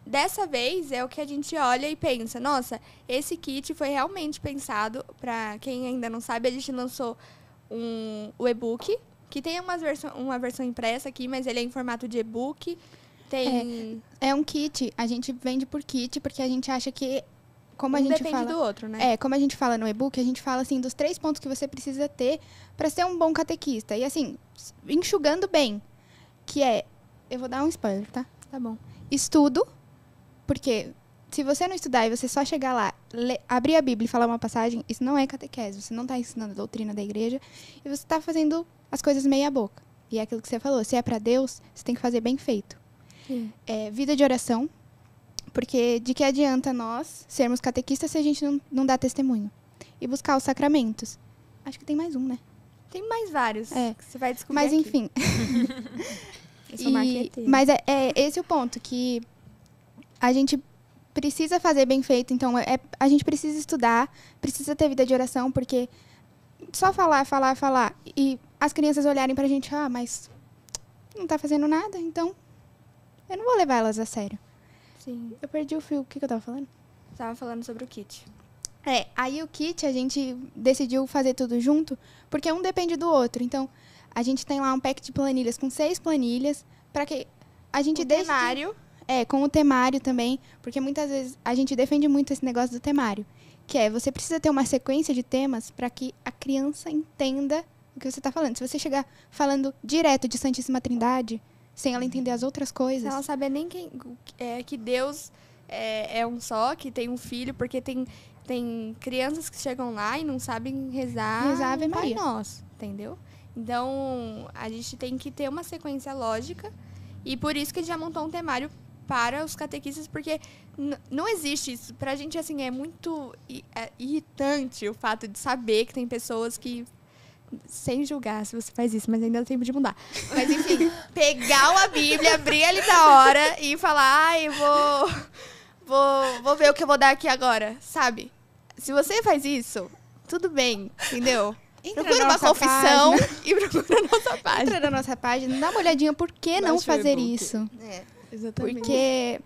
dessa vez, é o que a gente olha e pensa. Nossa, esse kit foi realmente pensado. Pra quem ainda não sabe, a gente lançou o e-book. Que tem uma versão impressa aqui, mas ele é em formato de e-book. É um kit. A gente vende por kit, porque a gente acha que... Como a gente depende fala, do outro, né? como a gente fala no e-book, a gente fala, assim, dos 3 pontos que você precisa ter para ser um bom catequista. E, assim, enxugando bem, que é... Eu vou dar um spoiler, tá? Tá bom. Estudo, porque se você não estudar e você só chegar lá, abrir a Bíblia e falar uma passagem, isso não é catequese. Você não está ensinando a doutrina da igreja e você está fazendo as coisas meia boca. E é aquilo que você falou, se é para Deus, você tem que fazer bem feito. Sim. Vida de oração. Porque de que adianta nós sermos catequistas se a gente não dá testemunho? E buscar os sacramentos. Acho que tem mais um, né? Tem mais vários que você vai descobrir. Mas, aqui. enfim. Eu sou marqueteira. Mas é esse o ponto, que a gente precisa fazer bem feito. Então, a gente precisa estudar, precisa ter vida de oração, porque só falar. E as crianças olharem pra gente, mas não tá fazendo nada, então eu não vou levar elas a sério. Sim. Eu perdi o fio. O que eu tava falando? Tava falando sobre o kit. Aí o kit a gente decidiu fazer tudo junto, porque um depende do outro. Então, a gente tem lá um pack de planilhas com 6 planilhas, para que a gente deixe... temário. Com o temário também, porque muitas vezes a gente defende muito esse negócio do temário, que você precisa ter uma sequência de temas para que a criança entenda o que você está falando. Se você chegar falando direto de Santíssima Trindade, sem ela entender as outras coisas... Se ela saber nem que Deus é um só, que tem um filho, porque tem crianças que chegam lá e não sabem rezar Ave Maria. Pai Nosso, entendeu? Então, a gente tem que ter uma sequência lógica e por isso que a gente já montou um temário para os catequistas, porque não existe isso. Pra gente, assim, é muito irritante o fato de saber que tem pessoas que... Sem julgar se você faz isso, mas ainda dá tempo de mudar. Mas, enfim, pegar a Bíblia, abrir ali na hora e falar, eu vou ver o que eu vou dar aqui agora, sabe? Se você faz isso, tudo bem, entendeu? Procura uma confissão e procura a nossa página. Entra na nossa página, dá uma olhadinha por que não fazer isso. Exatamente. Porque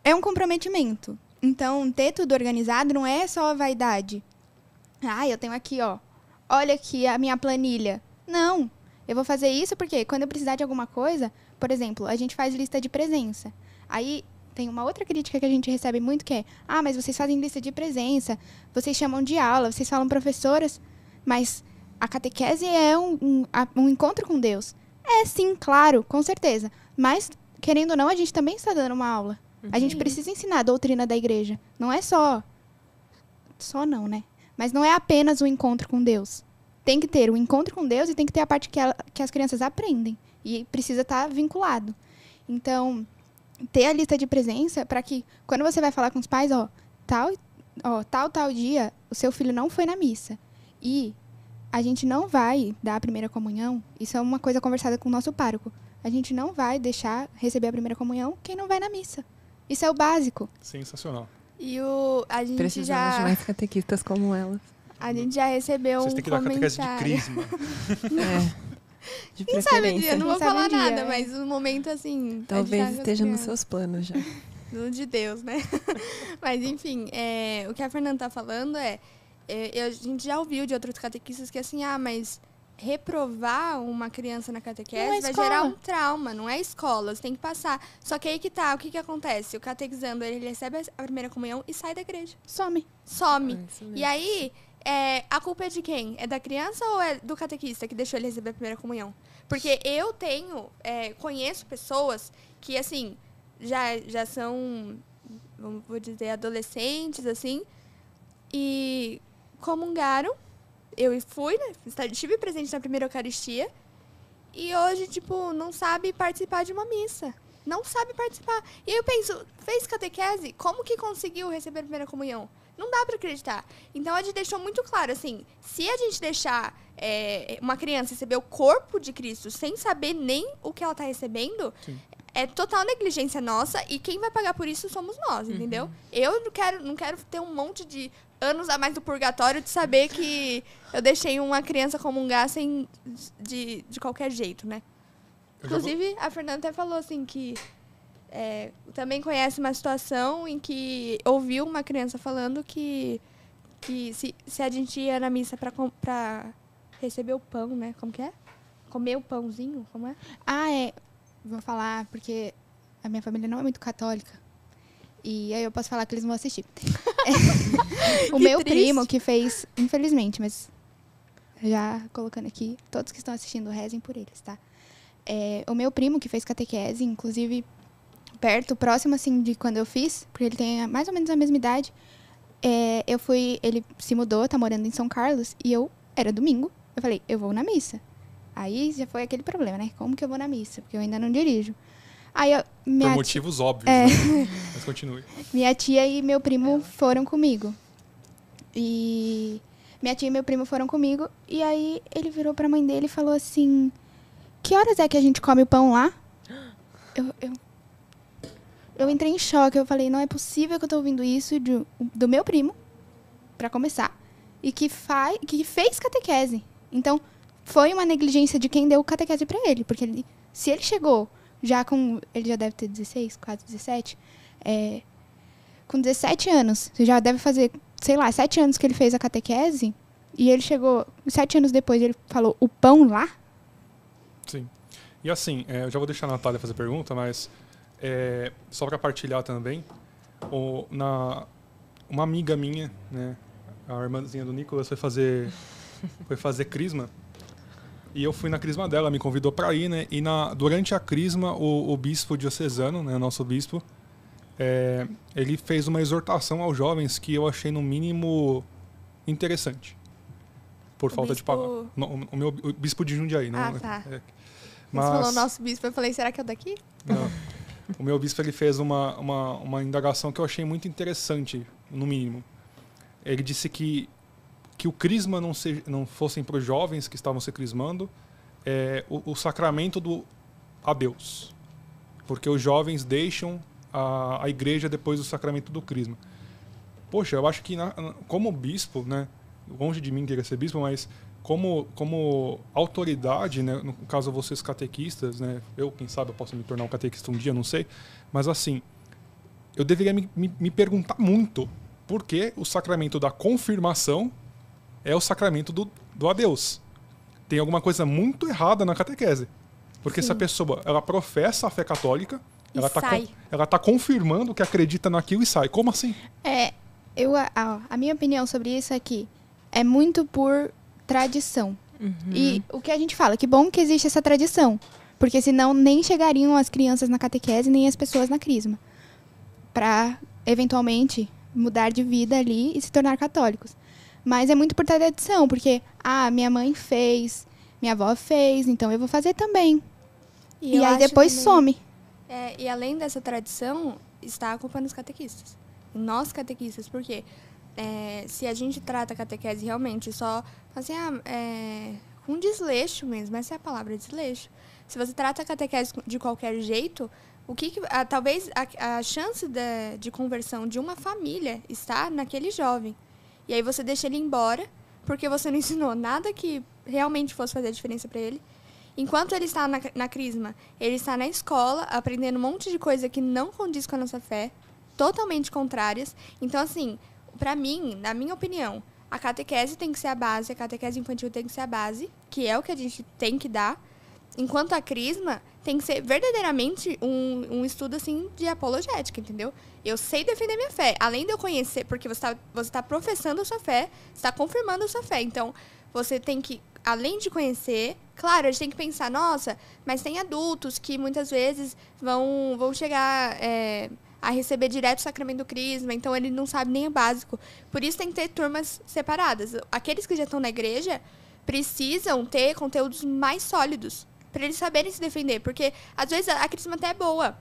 é um comprometimento. Então, ter tudo organizado não é só vaidade. Eu tenho aqui, olha aqui a minha planilha. Não, eu vou fazer isso porque quando eu precisar de alguma coisa, por exemplo, a gente faz lista de presença. Aí tem uma outra crítica que a gente recebe muito que é, mas vocês fazem lista de presença, vocês chamam de aula, vocês falam professoras, mas a catequese é um encontro com Deus. Sim, claro, com certeza. Mas, querendo ou não, a gente também está dando uma aula. A gente precisa ensinar a doutrina da igreja. Não é só não, né? Mas não é apenas o encontro com Deus. Tem que ter o encontro com Deus e tem que ter a parte que as crianças aprendem. E precisa estar vinculado. Então, ter a lista de presença para que, quando você vai falar com os pais, tal dia, o seu filho não foi na missa. E a gente não vai dar a primeira comunhão. Isso é uma coisa conversada com o nosso pároco. A gente não vai deixar receber a primeira comunhão quem não vai na missa. Isso é o básico. Sensacional. E a gente Precisamos de mais catequistas como elas. A gente já recebeu Vocês têm que dar catequese de crisma. De Quem sabe um dia, não vou Quem sabe falar um dia, nada, mas no momento, assim... Talvez esteja nos seus planos já. De Deus, né? Mas, enfim, o que a Fernanda tá falando a gente já ouviu de outros catequistas que, assim, mas reprovar uma criança na catequese vai gerar um trauma, não é escola, você tem que passar. Só que aí que tá, o que acontece? O catequizando, ele recebe a primeira comunhão e sai da igreja. Some. E aí, a culpa é de quem? É da criança ou é do catequista que deixou ele receber a primeira comunhão? Porque eu conheço pessoas que, assim, já são, vou dizer, adolescentes, assim, e comungaram. Eu fui, né? Estive presente na primeira Eucaristia. E hoje, não sabe participar de uma missa. Não sabe participar. E aí eu penso, fez catequese? Como que conseguiu receber a primeira comunhão? Não dá pra acreditar. Então, a gente deixou muito claro, assim, se a gente deixar uma criança receber o corpo de Cristo sem saber nem o que ela tá recebendo, é total negligência nossa, e quem vai pagar por isso somos nós, entendeu? Eu não quero ter um monte de anos a mais do purgatório de saber que eu deixei uma criança comungar de qualquer jeito, né? Inclusive, a Fernanda até falou assim que também conhece uma situação em que ouviu uma criança falando que se a gente ia na missa pra receber o pão, né? Como que é? Comer o pãozinho, como é? Vou falar porque a minha família não é muito católica. E aí eu posso falar que eles vão assistir. O meu primo que fez, infelizmente, mas já colocando aqui, todos que estão assistindo, rezem por eles, tá? O meu primo que fez catequese, inclusive próximo assim de quando eu fiz, porque ele tem mais ou menos a mesma idade, ele se mudou, tá morando em São Carlos, e era domingo, eu falei, eu vou na missa. Aí já foi aquele problema, né? Como que eu vou na missa? Porque eu ainda não dirijo. Aí por motivos óbvios, né? Mas continue. Minha tia e meu primo foram comigo. E minha tia e meu primo foram comigo. E aí ele virou pra mãe dele e falou assim, que horas é que a gente come o pão lá? Eu entrei em choque. Eu falei, não é possível que eu tô ouvindo isso do meu primo, pra começar. E que fez catequese. Então, foi uma negligência de quem deu catequese pra ele. Porque se ele chegou já com... Ele já deve ter 16, quase 17. Com 17 anos, você já deve fazer, sei lá, 7 anos que ele fez a catequese. E ele chegou... 7 anos depois, ele falou, o pão lá? Sim. E assim, eu já vou deixar a Natália fazer pergunta, mas só para partilhar também, uma amiga minha, né, a irmãzinha do Nicolas, foi fazer crisma. E eu fui na crisma dela, me convidou para ir, né? E durante a crisma, o bispo diocesano, né, nosso bispo, ele fez uma exortação aos jovens que eu achei, no mínimo, interessante. Por falta de palavras. O bispo de Jundiaí. Tá. Mas... Você falou nosso bispo, eu falei, será que é o daqui? Não. O meu bispo, ele fez uma indagação que eu achei muito interessante, no mínimo. Ele disse que o crisma não fossem para os jovens que estavam se crismando, o sacramento a Deus. Porque os jovens deixam a igreja depois do sacramento do crisma. Poxa, eu acho que como bispo, né, longe de mim querer ser bispo, mas como autoridade, né, no caso vocês catequistas, né, quem sabe eu posso me tornar um catequista um dia, não sei, mas assim, eu deveria me perguntar muito por que o sacramento da confirmação é o sacramento do adeus. Tem alguma coisa muito errada na catequese. Porque se a pessoa ela professa a fé católica, ela tá confirmando que acredita naquilo e sai. Como assim? A minha opinião sobre isso é que é muito por tradição. E o que a gente fala, que bom que existe essa tradição. Porque senão nem chegariam as crianças na catequese, nem as pessoas na crisma. Para, eventualmente, mudar de vida ali e se tornar católicos. Mas é muito por tradição, porque minha mãe fez, minha avó fez, então eu vou fazer também. E aí depois some. E além dessa tradição, está a culpa nos catequistas. Nós catequistas, porque se a gente trata a catequese realmente só assim, com desleixo mesmo, essa é a palavra, desleixo. Se você trata a catequese de qualquer jeito, talvez a chance de conversão de uma família está naquele jovem. E aí você deixa ele embora, porque você não ensinou nada que realmente fosse fazer a diferença para ele. Enquanto ele está na crisma, ele está na escola, aprendendo um monte de coisa que não condiz com a nossa fé, totalmente contrárias. Então, assim, para mim, na minha opinião, a catequese tem que ser a base, a catequese infantil tem que ser a base, que é o que a gente tem que dar. Enquanto a crisma tem que ser verdadeiramente um estudo assim de apologética, entendeu? Eu sei defender minha fé, além de eu conhecer, porque você tá professando a sua fé, você está confirmando a sua fé. Então, você tem que, além de conhecer, claro, a gente tem que pensar, nossa, mas tem adultos que muitas vezes vão chegar a receber direto o sacramento do crisma, então ele não sabe nem o básico. Por isso tem que ter turmas separadas. Aqueles que já estão na igreja precisam ter conteúdos mais sólidos, para eles saberem se defender, porque às vezes a crisma até é boa,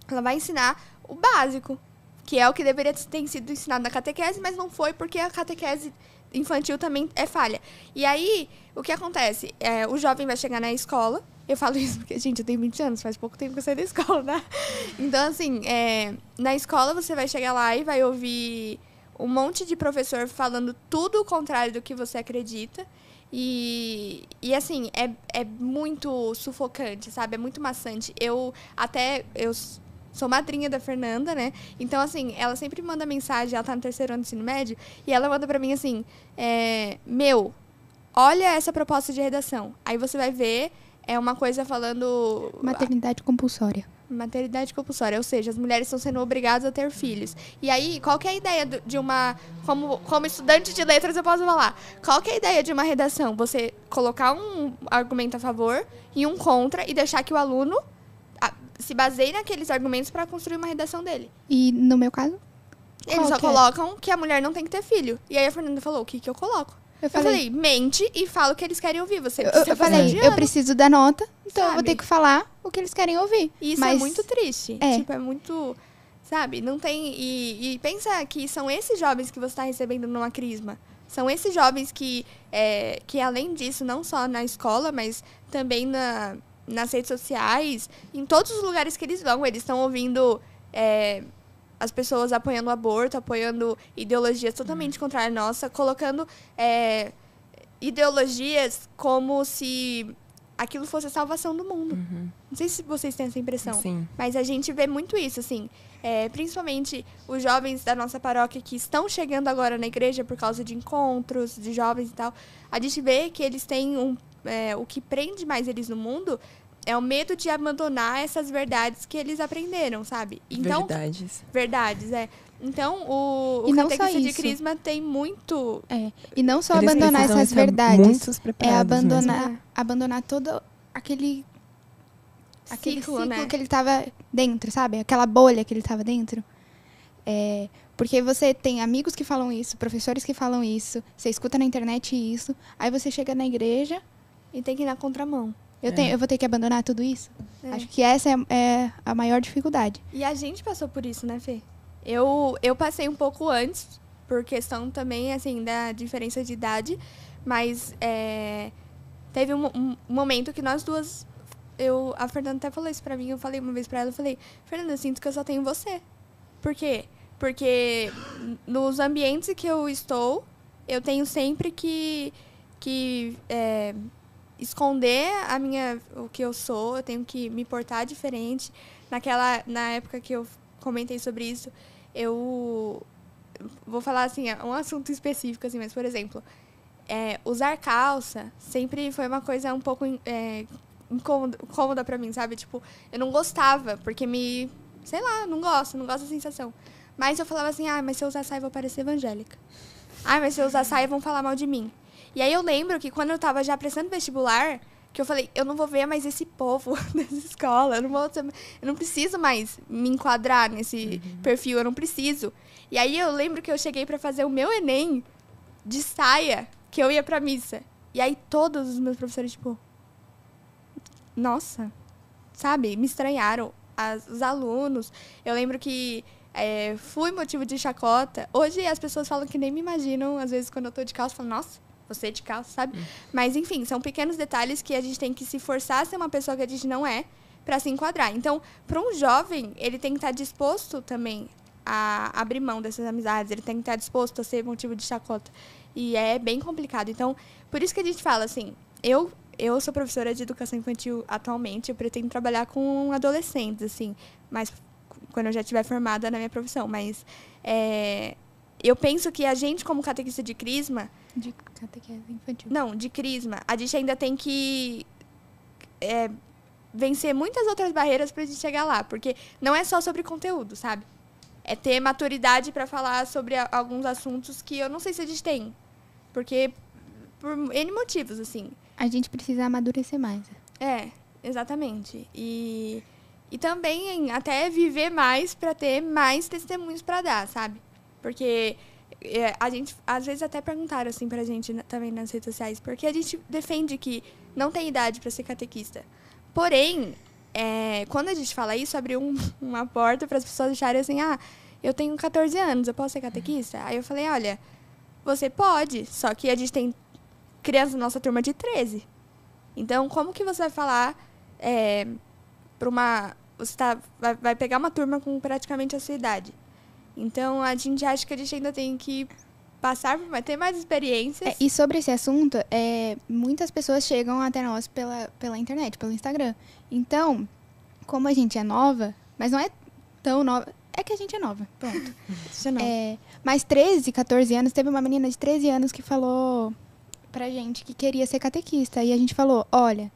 ela vai ensinar o básico, que é o que deveria ter sido ensinado na catequese, mas não foi porque a catequese infantil também é falha. E aí, o que acontece? O jovem vai chegar na escola, eu falo isso porque, gente, eu tenho 20 anos, faz pouco tempo que eu saí da escola, né? Então, assim, na escola você vai chegar lá e vai ouvir um monte de professor falando tudo o contrário do que você acredita. E assim, é muito sufocante, sabe? É muito maçante. Eu sou madrinha da Fernanda, né? Então, assim, ela sempre manda mensagem, ela tá no 3º ano do ensino médio, e ela manda pra mim assim, olha essa proposta de redação. Aí você vai ver, é uma coisa falando... Maternidade compulsória. Maternidade compulsória, ou seja, as mulheres estão sendo obrigadas a ter filhos. E aí, qual que é a ideia de uma... Como estudante de letras, eu posso falar. Qual que é a ideia de uma redação? Você colocar um argumento a favor e um contra e deixar que o aluno se baseie naqueles argumentos para construir uma redação dele. E, no meu caso? Eles só colocam que a mulher não tem que ter filho. E aí a Fernanda falou, o que eu coloco? Eu falei, mente e fala o que eles querem ouvir. Eu falei, eu preciso da nota, então eu vou ter que falar o que eles querem ouvir. E isso é muito triste. Tipo, é muito... Sabe? Não tem... E pensa que são esses jovens que você está recebendo numa crisma. São esses jovens que além disso, não só na escola, mas também nas redes sociais, em todos os lugares que eles vão, eles estão ouvindo... as pessoas apoiando o aborto, apoiando ideologias totalmente contrárias à nossa, colocando ideologias como se aquilo fosse a salvação do mundo. Não sei se vocês têm essa impressão, Sim. mas a gente vê muito isso, assim. Principalmente os jovens da nossa paróquia que estão chegando agora na igreja por causa de encontros de jovens e tal, a gente vê que eles têm o que prende mais eles no mundo é o medo de abandonar essas verdades que eles aprenderam, sabe? Então, verdades, Então, o catequista de crisma tem muito... E não só abandonar essas verdades, abandonar todo aquele ciclo, né? Que ele estava dentro, sabe? Aquela bolha que ele estava dentro. Porque você tem amigos que falam isso, professores que falam isso, você escuta na internet isso, aí você chega na igreja e tem que ir na contramão. Eu vou ter que abandonar tudo isso? Acho que essa é a maior dificuldade. E a gente passou por isso, né, Fê? Eu passei um pouco antes, por questão também, assim, da diferença de idade. Mas teve um momento que nós duas... A Fernanda até falou isso pra mim, eu falei uma vez pra ela, eu falei, Fernanda, eu sinto que eu só tenho você. Por quê? Porque nos ambientes que eu estou, eu tenho sempre que esconder o que eu sou, eu tenho que me portar diferente. Na época que eu comentei sobre isso, eu vou falar assim, um assunto específico, assim, mas, por exemplo, usar calça sempre foi uma coisa um pouco incômoda pra mim, sabe? Tipo, eu não gostava, porque sei lá, não gosto da sensação. Mas eu falava assim, mas se eu usar saia eu vou parecer evangélica. Mas se eu usar saia vão falar mal de mim. E aí eu lembro que quando eu tava já prestando vestibular, que eu falei, eu não vou ver mais esse povo nessa escola, eu não preciso mais me enquadrar nesse perfil, eu não preciso. E aí eu lembro que eu cheguei pra fazer o meu Enem de saia, que eu ia pra missa. E aí todos os meus professores, tipo, nossa, sabe, me estranharam. Os alunos, eu lembro que fui motivo de chacota. Hoje as pessoas falam que nem me imaginam, às vezes quando eu tô de calça, falam, nossa, você de calça, sabe? Mas, enfim, são pequenos detalhes que a gente tem que se forçar a ser uma pessoa que a gente não é para se enquadrar. Então, para um jovem, ele tem que estar disposto também a abrir mão dessas amizades, ele tem que estar disposto a ser motivo de chacota. E é bem complicado. Então, por isso que a gente fala, assim, eu sou professora de educação infantil atualmente, eu pretendo trabalhar com adolescentes, assim, mas quando eu já estiver formada na minha profissão. Mas eu penso que a gente, como catequista de crisma... De catequese infantil. Não, de crisma. A gente ainda tem que vencer muitas outras barreiras pra gente chegar lá. Porque não é só sobre conteúdo, sabe? É ter maturidade pra falar sobre alguns assuntos que eu não sei se a gente tem. Porque, por N motivos, assim. A gente precisa amadurecer mais. Exatamente. E também até viver mais pra ter mais testemunhos pra dar, sabe? Porque... a gente, às vezes, até perguntaram assim pra gente também nas redes sociais, porque a gente defende que não tem idade pra ser catequista. Porém, quando a gente fala isso, abriu uma porta para as pessoas acharem assim, eu tenho 14 anos, eu posso ser catequista? Aí eu falei, olha, você pode, só que a gente tem crianças na nossa turma de 13. Então, como que você vai falar para uma... Você vai pegar uma turma com praticamente a sua idade. Então, a gente acha que a gente ainda tem que passar, ter mais experiências. E sobre esse assunto, muitas pessoas chegam até nós pela internet, pelo Instagram. Então, como a gente é nova, mas não é tão nova, é que a gente é nova, pronto. Mas 13, 14 anos, teve uma menina de 13 anos que falou pra gente que queria ser catequista. E a gente falou, olha,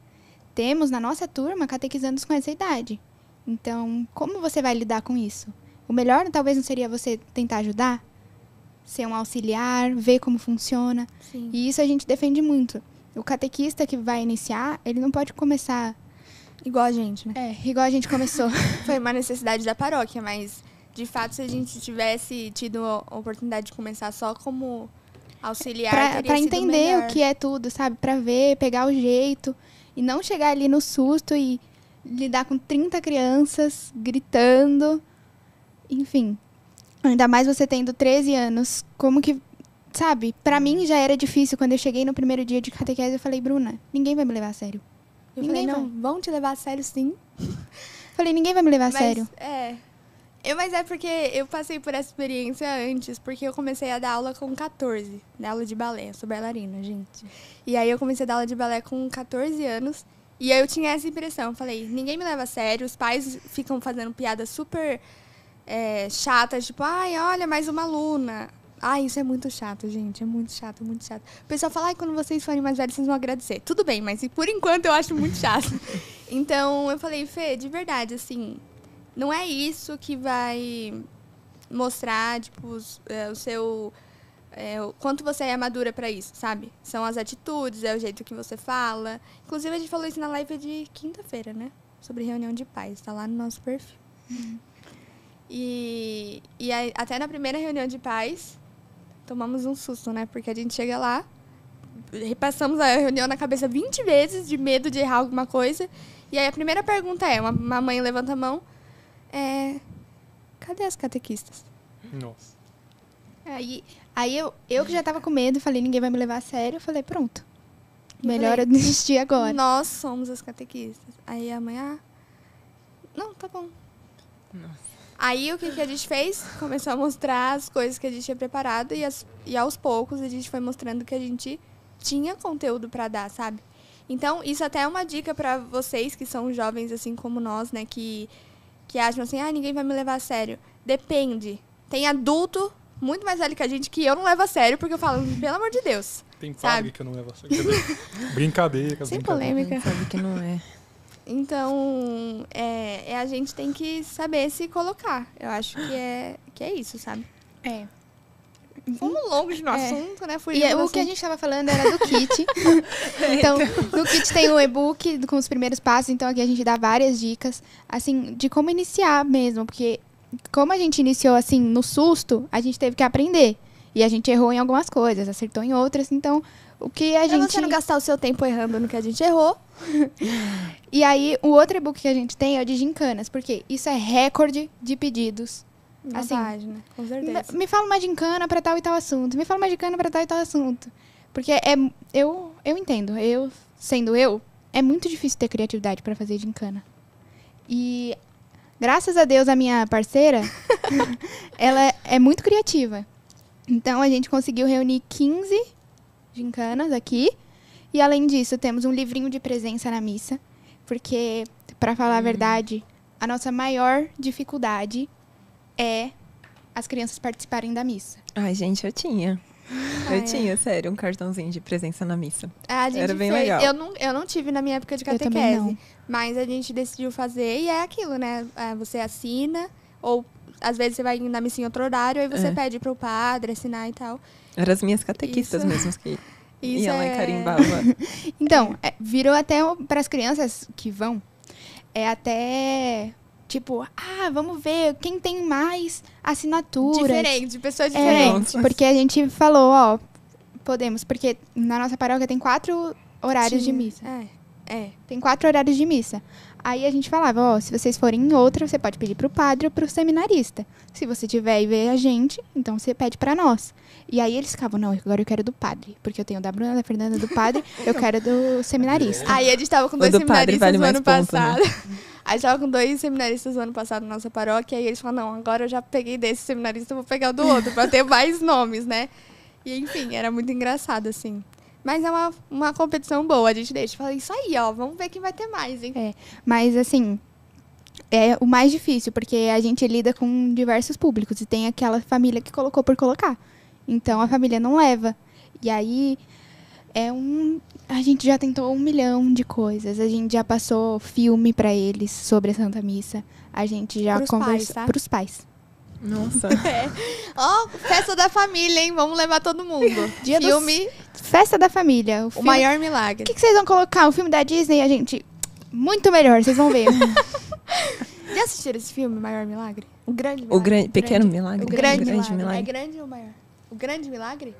temos na nossa turma catequizandos com essa idade. Então, como você vai lidar com isso? O melhor talvez não seria você tentar ajudar? Ser um auxiliar, ver como funciona. Sim. E isso a gente defende muito. O catequista que vai iniciar, ele não pode começar... Igual a gente, né? Igual a gente começou. Foi uma necessidade da paróquia, mas, de fato, se a gente tivesse tido a oportunidade de começar só como auxiliar, pra entender o que é tudo, sabe? Pra ver, pegar o jeito. E não chegar ali no susto e lidar com 30 crianças gritando. Enfim. Ainda mais você tendo 13 anos. Como que... Sabe? Pra mim já era difícil. Quando eu cheguei no primeiro dia de catequese, eu falei, Bruna, ninguém vai me levar a sério. Ninguém falei, não, vão te levar a sério, sim. Falei, ninguém vai me levar a sério. Mas é porque eu passei por essa experiência antes, porque eu comecei a dar aula com 14, dar aula de balé. Eu sou bailarina, gente. E aí eu comecei a dar aula de balé com 14 anos. E aí eu tinha essa impressão. Falei, ninguém me leva a sério. Os pais ficam fazendo piadas super chatas, tipo, ai, olha, mais uma aluna. Ai, isso é muito chato, gente. É muito chato, muito chato. O pessoal fala, ai, quando vocês forem mais velhos, vocês vão agradecer. Tudo bem, mas por enquanto eu acho muito chato. Então, eu falei, Fê, de verdade, assim, não é isso que vai mostrar, tipo, o seu... o quanto você é madura pra isso, sabe? São as atitudes, é o jeito que você fala. Inclusive, a gente falou isso na live de quinta-feira, né? Sobre reunião de pais. Tá lá no nosso perfil. E aí, até na primeira reunião de pais... Tomamos um susto, né? Porque a gente chega lá, repassamos a reunião na cabeça 20 vezes de medo de errar alguma coisa. E aí a primeira pergunta uma mãe levanta a mão, cadê as catequistas? Nossa. Aí eu que já tava com medo, falei, ninguém vai me levar a sério. Eu falei, pronto. Melhor eu desistir agora. Nós somos as catequistas. Aí a mãe, não, tá bom. Nossa. Aí, o que a gente fez? Começou a mostrar as coisas que a gente tinha preparado e aos poucos a gente foi mostrando que a gente tinha conteúdo para dar, sabe? Então, isso até é uma dica para vocês que são jovens assim como nós, né? Que acham assim, ninguém vai me levar a sério. Depende. Tem adulto muito mais velho que a gente que eu não levo a sério, porque eu falo, pelo amor de Deus. Tem padre que eu não levo a sério. Brincadeira. Sem polêmica. Sabe que não é. Então, a gente tem que saber se colocar. Eu acho que é isso, sabe? Fomos longos no assunto, né? E o que a gente estava falando era do kit. Então, no kit tem o e-book com os primeiros passos. Então, aqui a gente dá várias dicas, assim, de como iniciar mesmo. Porque como a gente iniciou, assim, no susto, a gente teve que aprender. E a gente errou em algumas coisas, acertou em outras. Então, o que a gente... Pra você não gastar o seu tempo errando no que a gente errou. E aí, o outro e-book que a gente tem é o de gincanas, porque isso é recorde de pedidos. Na Assim, página, com certeza. Me fala uma gincana pra tal e tal assunto. Me fala uma gincana pra tal e tal assunto. Porque eu entendo, sendo eu, é muito difícil ter criatividade pra fazer gincana. E graças a Deus, a minha parceira, ela é muito criativa. Então, a gente conseguiu reunir 15 gincanas aqui. E, além disso, temos um livrinho de presença na missa. Porque, para falar a verdade, a nossa maior dificuldade é as crianças participarem da missa. Ai, gente, eu tinha. Eu tinha, sério, um cartãozinho de presença na missa. A gente Era bem fez, legal. Eu não tive na minha época de Eu também catequese. não. Mas a gente decidiu fazer e é aquilo, né? Você assina, ou às vezes você vai na missa em outro horário, aí você pede pro padre assinar e tal. Eram as minhas catequistas mesmo que iam lá e carimbavam. Então, virou até para as crianças que vão, até tipo, vamos ver quem tem mais assinaturas. Diferente, pessoas diferentes. Porque a gente falou, podemos, porque na nossa paróquia tem 4 horários de missa. É. Tem 4 horários de missa. Aí a gente falava, ó, se vocês forem em outra, você pode pedir pro padre ou pro seminarista. Se você tiver e ver a gente, então você pede pra nós. E aí eles ficavam, não, agora eu quero do padre. Porque eu tenho da Bruna, da Fernanda, do padre, eu quero do seminarista. Aí a gente tava com 2 O do padre seminaristas vale no mais ano ponto, passado. A gente tava com 2 seminaristas no ano passado na nossa paróquia, e eles falaram, não, agora eu já peguei desse seminarista, eu vou pegar o do outro, pra ter mais nomes, né? E enfim, era muito engraçado, assim. Mas é uma competição boa, a gente deixa. Fala, isso aí, ó, vamos ver quem vai ter mais, hein? Mas, assim, é o mais difícil, porque a gente lida com diversos públicos. E tem aquela família que colocou por colocar. Então, a família não leva. E aí, a gente já tentou 1 milhão de coisas. A gente já passou filme pra eles sobre a Santa Missa. A gente já Pros conversou... pais, tá? Pros pais. Nossa. Ó, festa da família, hein? Vamos levar todo mundo. Dia dos- Filme, Festa da Família. O filme- Maior O Milagre. que vocês vão colocar? Um filme da Disney? A gente... Muito melhor, vocês vão ver. Já assistiram esse filme, Maior Milagre? O Grande O Milagre. grande, pequeno milagre. O Grande, Grande milagre. É grande ou maior? O Grande Milagre?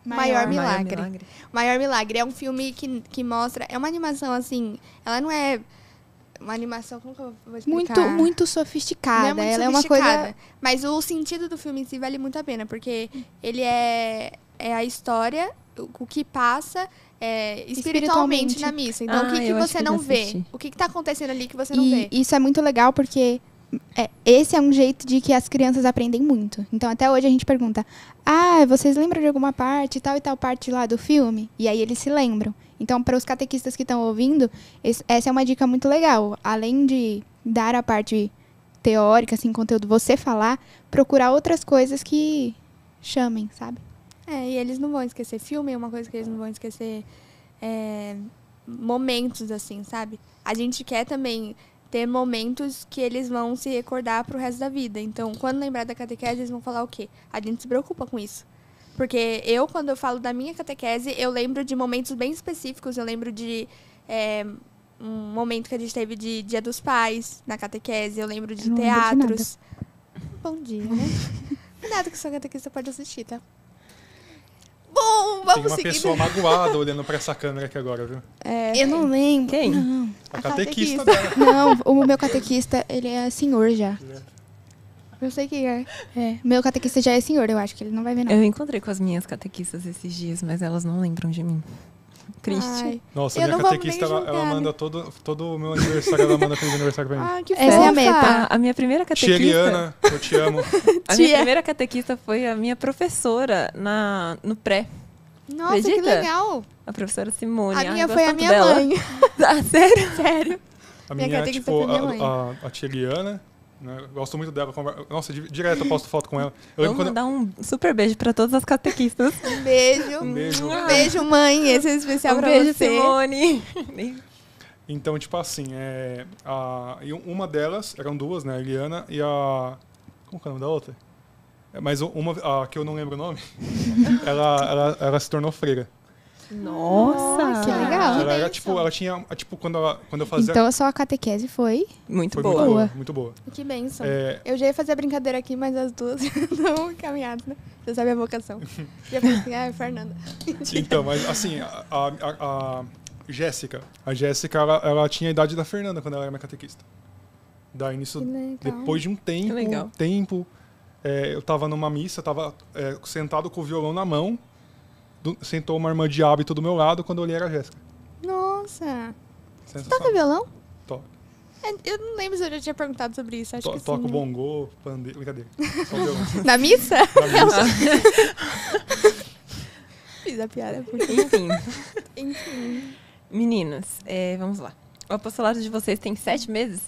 Maior Milagre. Maior Milagre. É um filme que mostra... É uma animação, assim... Ela não é uma animação... Como que eu vou explicar? Muito sofisticada. Não é muito Ela é uma sofisticada. coisa... Mas o sentido do filme em si vale muito a pena. Porque ele é a história... O que passa espiritualmente na missa. Então, o que eu acho você que eu não já vê? assisti. O que tá acontecendo ali que você não vê? E isso é muito legal porque esse é um jeito de que as crianças aprendem muito. Então, até hoje a gente pergunta, vocês lembram de alguma parte, tal e tal parte lá do filme? E aí eles se lembram. Então, para os catequistas que estão ouvindo, essa é uma dica muito legal. Além de dar a parte teórica, assim, conteúdo, você falar, procurar outras coisas que chamem, sabe? E eles não vão esquecer filme, é uma coisa que eles não vão esquecer momentos, assim, sabe? A gente quer também ter momentos que eles vão se recordar pro resto da vida. Então, quando lembrar da catequese, eles vão falar o quê? A gente se preocupa com isso. Porque quando eu falo da minha catequese, eu lembro de momentos bem específicos. Eu lembro de um momento que a gente teve de Dia dos Pais na catequese. Eu lembro de Eu não lembro de teatros. Bom dia, né? Cuidado que sua catequista pode assistir, tá? Bom, Tem vamos uma seguir. pessoa magoada olhando pra essa câmera aqui agora, viu? Eu não lembro. Quem? Não, A A catequista catequista. dela. não, o meu catequista, ele é senhor já. Eu sei quem é. Meu catequista já é senhor, eu acho que ele não vai ver, não. Eu encontrei com as minhas catequistas esses dias, mas elas não lembram de mim. Triste. Ai. Nossa, Eu minha não vou nem catequista, ela julgar, manda todo o meu aniversário, ela manda feliz aniversário pra mim. Ah, que Essa é a fofa. meta. A minha primeira Tia catequista. Eliana, eu te amo. A minha Tia. primeira catequista foi a minha professora no pré. Nossa, que Acredita? legal. A professora Simone. A Ai, minha gosto foi a tanto minha dela. mãe. Ah, sério? Sério. A Minha minha, catequista tipo, foi minha mãe. a tia Eliana, né? Eu gosto muito dela. Nossa, direto eu posto foto com ela. Eu Vamos lembro quando... mandar um super beijo pra todas as catequistas. Um beijo. Um beijo. Um beijo, mãe. Esse é especial Um pra beijo, você. Simone. Então, tipo assim, e uma delas, eram duas, né? A Eliana e a... Como que é o nome da outra? Mas a que eu não lembro o nome, ela se tornou freira. Nossa, que legal. Ela era, bênção. tipo, ela tinha, tipo, quando eu fazia... Então, a sua catequese foi... Muito foi boa. muito boa, Boa. muito boa. Que bênção. É, Eu já ia fazer a brincadeira aqui, mas as duas estão encaminhadas, né? Você sabe a vocação. Já falei assim, Fernanda. então, mas assim, a Jéssica, ela tinha a idade da Fernanda quando ela era minha catequista. Daí nisso, Que legal. depois de um Que legal. tempo, eu tava numa missa, tava sentado com o violão na mão, sentou uma irmã de hábito do meu lado, quando eu olhei era a Jéssica. Nossa. Toca Sensacional. violão? Toca. Eu não lembro se eu já tinha perguntado sobre isso. Acho que Toca sim. o bongô, pandeiro, brincadeira. Só violão. Na missa? Na missa. Fiz a piada. Porque... Enfim, Enfim. meninas, vamos lá. O apostolado de vocês tem 7 meses?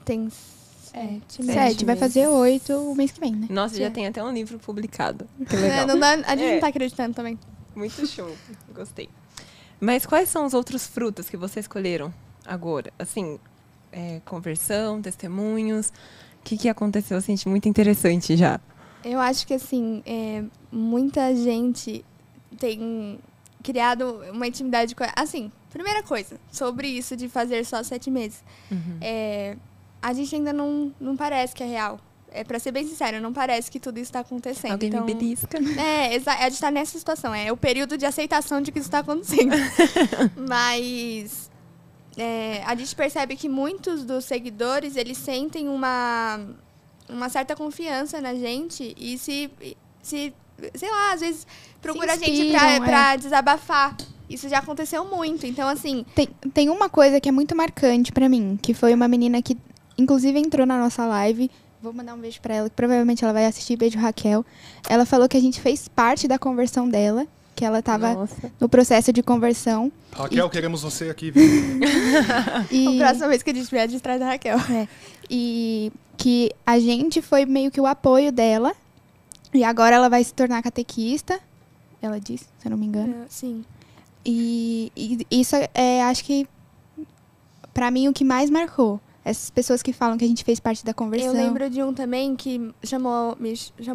Tem 7 meses. 7, vai fazer 8 o mês que vem, né? Nossa, já É. tem até um livro publicado. Que legal. Não dá, a gente É. não tá acreditando também. Muito show. Gostei. Mas quais são os outros frutos que vocês escolheram agora? Assim, conversão, testemunhos. O que aconteceu, assim, de muito interessante já? Eu acho que, assim, muita gente tem criado uma intimidade com... Assim, primeira coisa, sobre isso de fazer só 7 meses. A gente ainda não parece que é real. Pra ser bem sincera, não parece que tudo isso está acontecendo. Alguém então, me belisca. a gente está nessa situação. É o período de aceitação de que isso está acontecendo. Mas a gente percebe que muitos dos seguidores, eles sentem uma certa confiança na gente e se sei lá, às vezes procura a gente pra desabafar. Isso já aconteceu muito. Então, assim... Tem uma coisa que é muito marcante pra mim, que foi uma menina que, inclusive, entrou na nossa live. Vou mandar um beijo pra ela, que provavelmente ela vai assistir. Beijo, Raquel. Ela falou que a gente fez parte da conversão dela, que ela tava no processo de conversão. Raquel, queremos você aqui, viu? A próxima vez que a gente vier, a gente traz a Raquel. E que a gente foi meio que o apoio dela. E agora ela vai se tornar catequista. Ela disse, se eu não me engano. Sim. E isso acho que, pra mim, o que mais marcou. Essas pessoas que falam que a gente fez parte da conversão. Eu lembro de um também que chamou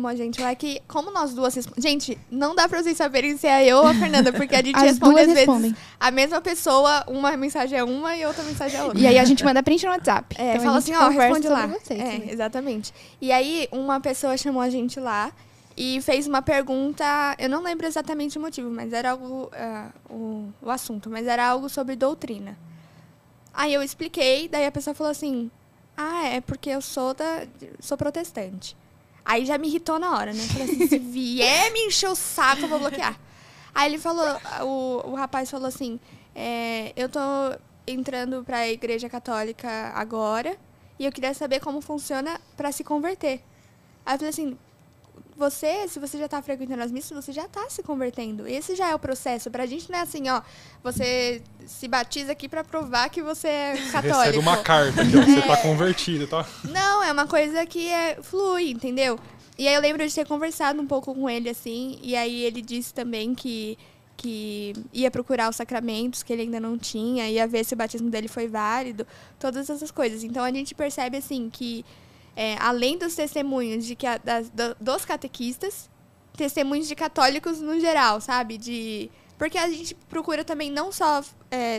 a gente lá, que como nós duas... Gente, não dá pra vocês saberem se é eu ou a Fernanda, porque a gente responde às vezes a mesma pessoa, uma mensagem é uma e outra mensagem é outra. E aí a gente manda print no WhatsApp. Então fala assim, responde lá. Exatamente. E aí uma pessoa chamou a gente lá e fez uma pergunta, eu não lembro exatamente o motivo, mas era algo, o assunto, mas era algo sobre doutrina. Aí eu expliquei, daí a pessoa falou assim, é porque eu sou protestante. Aí já me irritou na hora, né? Falei assim, se vier me encher o saco, eu vou bloquear. Aí ele falou, o rapaz falou assim, eu tô entrando pra igreja católica agora e eu queria saber como funciona pra se converter. Aí eu falei assim, se você já tá frequentando as missas, você já tá se convertendo. Esse já é o processo. Pra gente não é assim, você se batiza aqui pra provar que você é católico. Recebe uma carta que você tá convertido, tá? Não, é uma coisa que flui, entendeu? E aí eu lembro de ter conversado um pouco com ele, assim, e aí ele disse também que ia procurar os sacramentos, que ele ainda não tinha, ia ver se o batismo dele foi válido, todas essas coisas. Então a gente percebe, assim, que além dos testemunhos dos catequistas, testemunhos de católicos no geral, sabe? Porque a gente procura também não só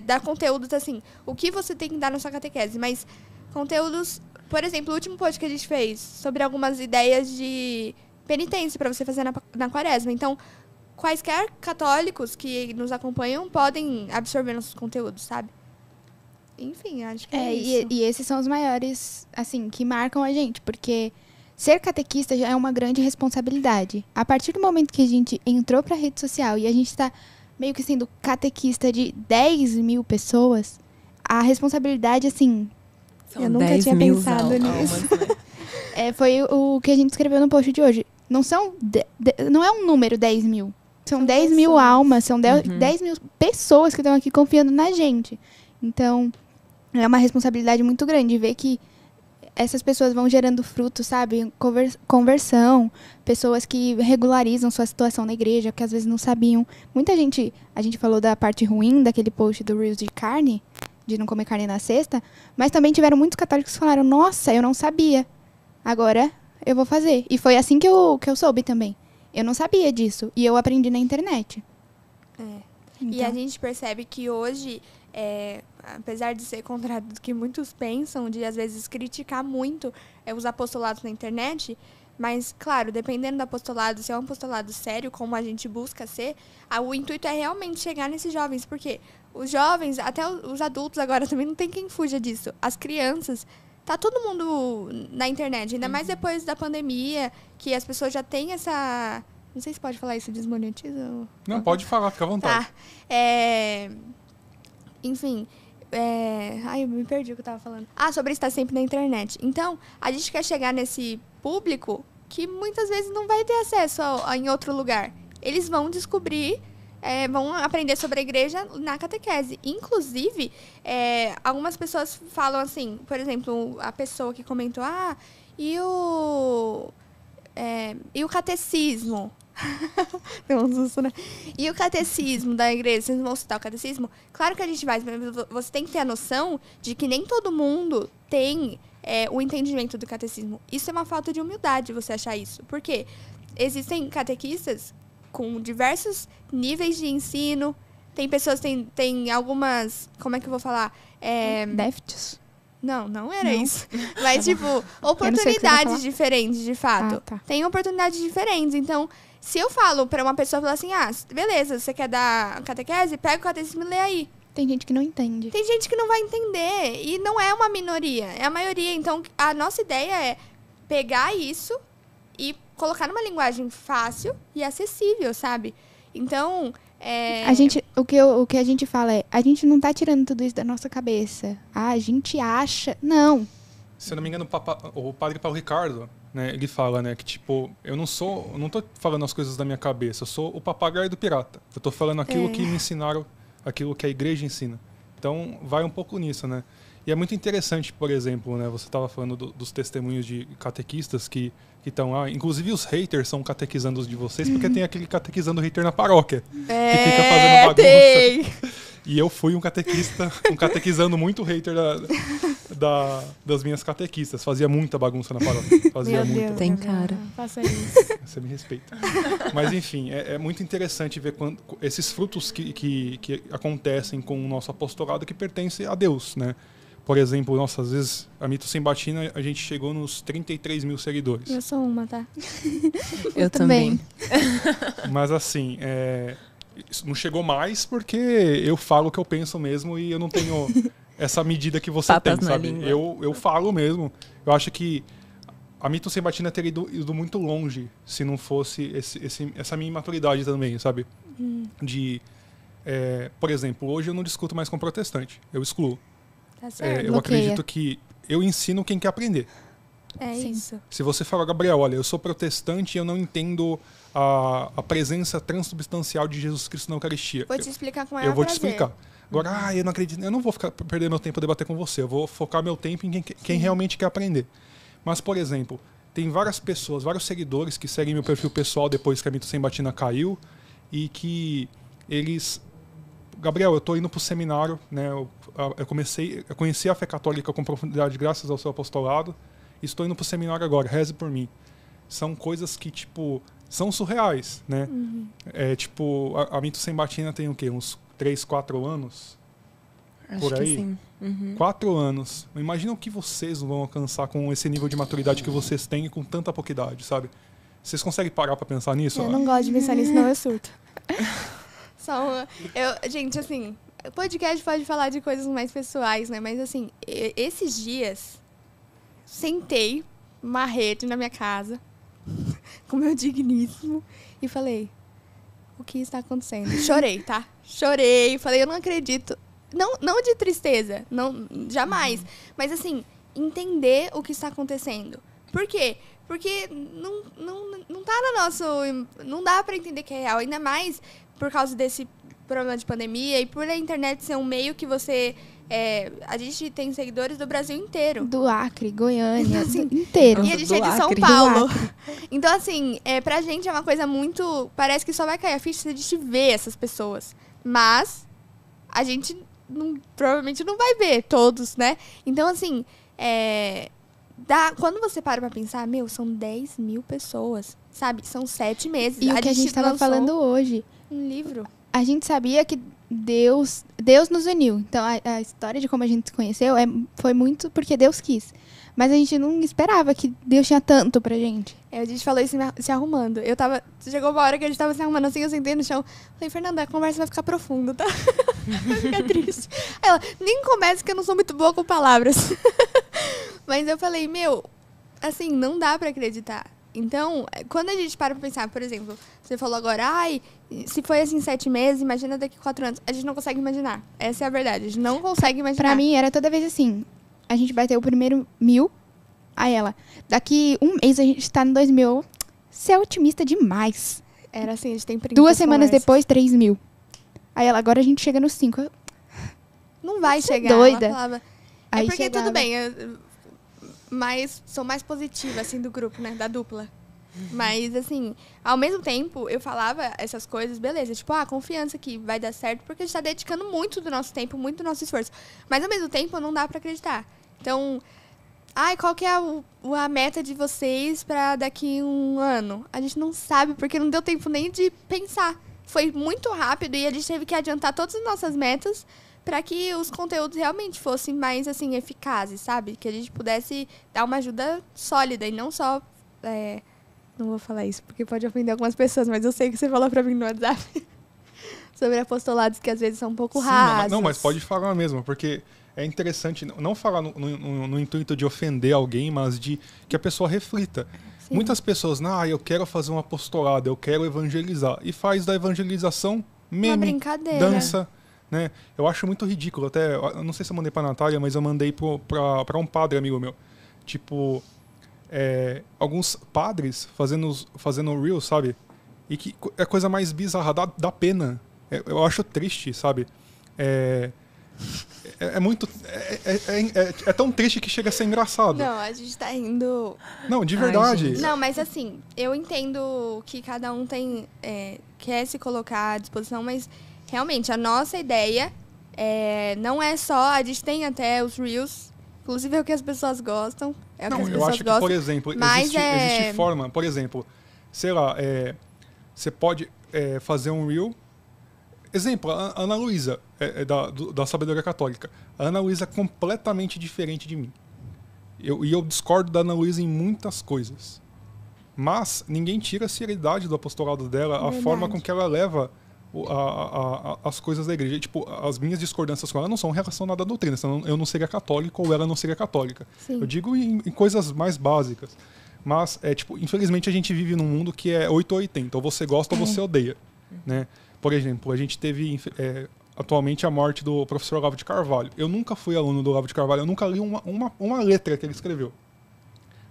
dar conteúdos assim, o que você tem que dar na sua catequese, mas conteúdos, por exemplo, o último post que a gente fez sobre algumas ideias de penitência para você fazer na quaresma. Então, quaisquer católicos que nos acompanham podem absorver nossos conteúdos, sabe? Enfim, acho que é isso. E esses são os maiores, assim, que marcam a gente, porque ser catequista já é uma grande responsabilidade. A partir do momento que a gente entrou pra rede social e a gente tá meio que sendo catequista de 10 mil pessoas, a responsabilidade, assim... Eu nunca tinha pensado nisso. Foi o que a gente escreveu no post de hoje. Não é um número 10 mil. São 10 mil almas, são 10 mil pessoas que estão aqui confiando na gente. Então... é uma responsabilidade muito grande ver que essas pessoas vão gerando frutos, sabe? Conversão, pessoas que regularizam sua situação na igreja, que às vezes não sabiam. Muita gente, a gente falou da parte ruim daquele post do Reels de carne, de não comer carne na sexta, mas também tiveram muitos católicos que falaram, nossa, eu não sabia, agora eu vou fazer. E foi assim que eu soube também. Eu não sabia disso, e eu aprendi na internet. Então... E a gente percebe que hoje... apesar de ser contrário do que muitos pensam, de às vezes criticar muito os apostolados na internet, mas, claro, dependendo do apostolado, se é um apostolado sério, como a gente busca ser, o intuito é realmente chegar nesses jovens, porque os jovens, até os adultos agora também não tem quem fuja disso. As crianças, tá todo mundo na internet, ainda mais depois da pandemia, que as pessoas já têm essa... Não sei se pode falar isso, desmonetiza? Não, pode falar, fica à vontade. Enfim, eu me perdi o que eu tava falando. Sobre estar sempre na internet. Então, a gente quer chegar nesse público que muitas vezes não vai ter acesso em outro lugar. Eles vão descobrir, vão aprender sobre a igreja na catequese. Inclusive, algumas pessoas falam assim, por exemplo, a pessoa que comentou, e o catecismo? Tem um susto, né? E o catecismo da igreja, vocês vão citar o catecismo? Claro que a gente vai, mas você tem que ter a noção de que nem todo mundo tem o entendimento do catecismo. Isso é uma falta de humildade, você achar isso. Por quê? Existem catequistas com diversos níveis de ensino. Tem pessoas, tem algumas... Como é que eu vou falar? Déficits. Não era isso. Mas, tipo, oportunidades diferentes, de fato. Tá. Tem oportunidades diferentes. Então, se eu falo pra uma pessoa, falar assim, beleza, você quer dar catequese? Pega o catecismo e lê aí. Tem gente que não entende. Tem gente que não vai entender. E não é uma minoria, é a maioria. Então, a nossa ideia é pegar isso e colocar numa linguagem fácil e acessível, sabe? Então, o que a gente fala é, a gente não tá tirando tudo isso da nossa cabeça. A gente acha... Não. Se eu não me engano, o padre Paulo Ricardo, né, ele fala, né, que tipo, eu não tô falando as coisas da minha cabeça, eu sou o papagaio do pirata. Eu tô falando aquilo que me ensinaram, aquilo que a igreja ensina. Então, vai um pouco nisso, né? E é muito interessante, por exemplo, né, você estava falando dos testemunhos de catequistas que estão lá. Inclusive, os haters são catequizando os de vocês, porque tem aquele catequizando hater na paróquia, que fica fazendo bagunça. Tem. E eu fui um catequizando muito hater das minhas catequistas. Fazia muita bagunça na paróquia. Fazia Meu muita. Deus, Tem Gabriela, cara. Faça isso. Você me respeita. Mas, enfim, é muito interessante ver esses frutos que acontecem com o nosso apostolado que pertence a Deus, né? Por exemplo, às vezes, a Mito Sem Batina, a gente chegou nos 33 mil seguidores. Eu sou uma, tá? Eu também. Mas, assim, isso não chegou mais porque eu falo o que eu penso mesmo e eu não tenho essa medida que você Papas tem, na sabe? língua. Eu falo mesmo. Eu acho que a Mito Sem Batina teria ido muito longe se não fosse essa minha imaturidade também, sabe? Por exemplo, hoje eu não discuto mais com protestante. Eu excluo. Tá certo. Eu acredito que eu ensino quem quer aprender. Sim. Isso. Se você falar, Gabriel, olha, eu sou protestante e eu não entendo a presença transubstancial de Jesus Cristo na Eucaristia. Vou te explicar com maior Eu vou te prazer. explicar. Agora, eu não acredito, eu não vou perder meu tempo a debater com você. Eu vou focar meu tempo em quem realmente quer aprender. Mas, por exemplo, tem várias pessoas, vários seguidores que seguem meu perfil pessoal depois que a Mito Sem Batina caiu e que eles... Gabriel, eu estou indo para o seminário, né? Eu conheci a fé católica com profundidade graças ao seu apostolado. Estou indo para o seminário agora, reze por mim. São coisas que, tipo, são surreais, né? Tipo, a Mito Sem Batina tem o quê? Uns 3, 4 anos? Acho Por que aí? sim. 4 anos. Imagina o que vocês vão alcançar com esse nível de maturidade que vocês têm e com tanta pouca idade, sabe? Vocês conseguem parar para pensar nisso? Eu não gosto de pensar nisso, não, eu surto. Gente, assim, o podcast pode falar de coisas mais pessoais, né? Mas, assim, esses dias, sentei uma rede na minha casa, com meu digníssimo, e falei, o que está acontecendo? Chorei, tá? Chorei, falei, eu não acredito. Não de tristeza, não, jamais. Mas, assim, entender o que está acontecendo. Por quê? Porque não tá no nosso... Não dá pra entender que é real, ainda mais por causa desse problema de pandemia e por a internet ser um meio que você... a gente tem seguidores do Brasil inteiro. Do Acre, Goiânia, inteiro. E a gente é de São Acre. Paulo. Então, assim, pra gente é uma coisa muito... Parece que só vai cair a ficha se a gente vê essas pessoas. Mas a gente provavelmente não vai ver todos, né? Então, assim, quando você para pra pensar, são 10 mil pessoas, sabe? São 7 meses. E o que a gente estava falando hoje. Um livro. A gente sabia que Deus nos uniu. Então, a história de como a gente se conheceu foi muito porque Deus quis. Mas a gente não esperava que Deus tinha tanto pra gente. A gente falou isso se arrumando. Chegou uma hora que a gente tava se arrumando assim, eu sentei no chão. Falei, Fernanda, a conversa vai ficar profunda, tá? Vai ficar triste. Ela, nem começa que eu não sou muito boa com palavras. Mas eu falei, assim, não dá pra acreditar. Então, quando a gente para pra pensar, por exemplo, você falou agora, se foi assim 7 meses, imagina daqui 4 anos. A gente não consegue imaginar. Essa é a verdade. A gente não consegue imaginar. Pra mim, era toda vez assim. A gente vai ter o primeiro 1000. Aí ela, daqui 1 mês a gente tá no 2000. Você é otimista demais. Era assim, a gente tem 2 semanas depois, 3000. Aí ela, agora a gente chega nos 5. Não vai Você é chegar. doida. Ela falava, Aí porque chegava. tudo bem, mas sou mais positiva, assim, do grupo, né? Da dupla. Mas, assim, ao mesmo tempo, eu falava essas coisas, beleza, tipo, confiança que vai dar certo, porque a gente tá dedicando muito do nosso tempo, muito do nosso esforço. Mas, ao mesmo tempo, não dá pra acreditar. Então, qual que é a meta de vocês pra daqui 1 ano? A gente não sabe, porque não deu tempo nem de pensar. Foi muito rápido e a gente teve que adiantar todas as nossas metas para que os conteúdos realmente fossem mais, assim, eficazes, sabe? Que a gente pudesse dar uma ajuda sólida e não só... Não vou falar isso porque pode ofender algumas pessoas, mas eu sei que você falou pra mim no WhatsApp. sobre apostolados que às vezes são um pouco Sim, rasos. não, mas pode falar mesmo, porque é interessante não falar no intuito de ofender alguém, mas de que a pessoa reflita. Sim. Muitas pessoas, eu quero fazer um apostolado, eu quero evangelizar, e faz da evangelização Uma meme, brincadeira. dança, né? Eu acho muito ridículo, até, eu não sei se eu mandei pra Natália, mas eu mandei pra um padre amigo meu. Tipo, alguns padres fazendo Reels, sabe? E que é a coisa mais bizarra, dá pena. Eu acho triste, sabe? É muito. É tão triste que chega a ser engraçado. Não, a gente tá indo... Não, de verdade. gente. Não, mas assim, eu entendo que cada um quer se colocar à disposição, mas realmente a nossa ideia não é só... A gente tem até os Reels, inclusive é o que as pessoas gostam. É o que Não, as eu pessoas acho que, gostam. por exemplo, mas existe forma, por exemplo, sei lá, você pode fazer um reel. Exemplo, a Ana Luísa, da Sabedoria Católica. A Ana Luísa é completamente diferente de mim. E eu discordo da Ana Luísa em muitas coisas. Mas ninguém tira a seriedade do apostolado dela, a Verdade. forma com que ela leva as coisas da igreja. Tipo, as minhas discordâncias com ela não são relacionadas à doutrina, senão eu não seria católico ou ela não seria católica. Sim. Eu digo em coisas mais básicas. Mas, infelizmente a gente vive num mundo que é 8 ou 80. Ou você gosta ou você odeia. Né? Por exemplo, a gente teve atualmente a morte do professor Olavo de Carvalho. Eu nunca fui aluno do Olavo de Carvalho, eu nunca li uma letra que ele escreveu.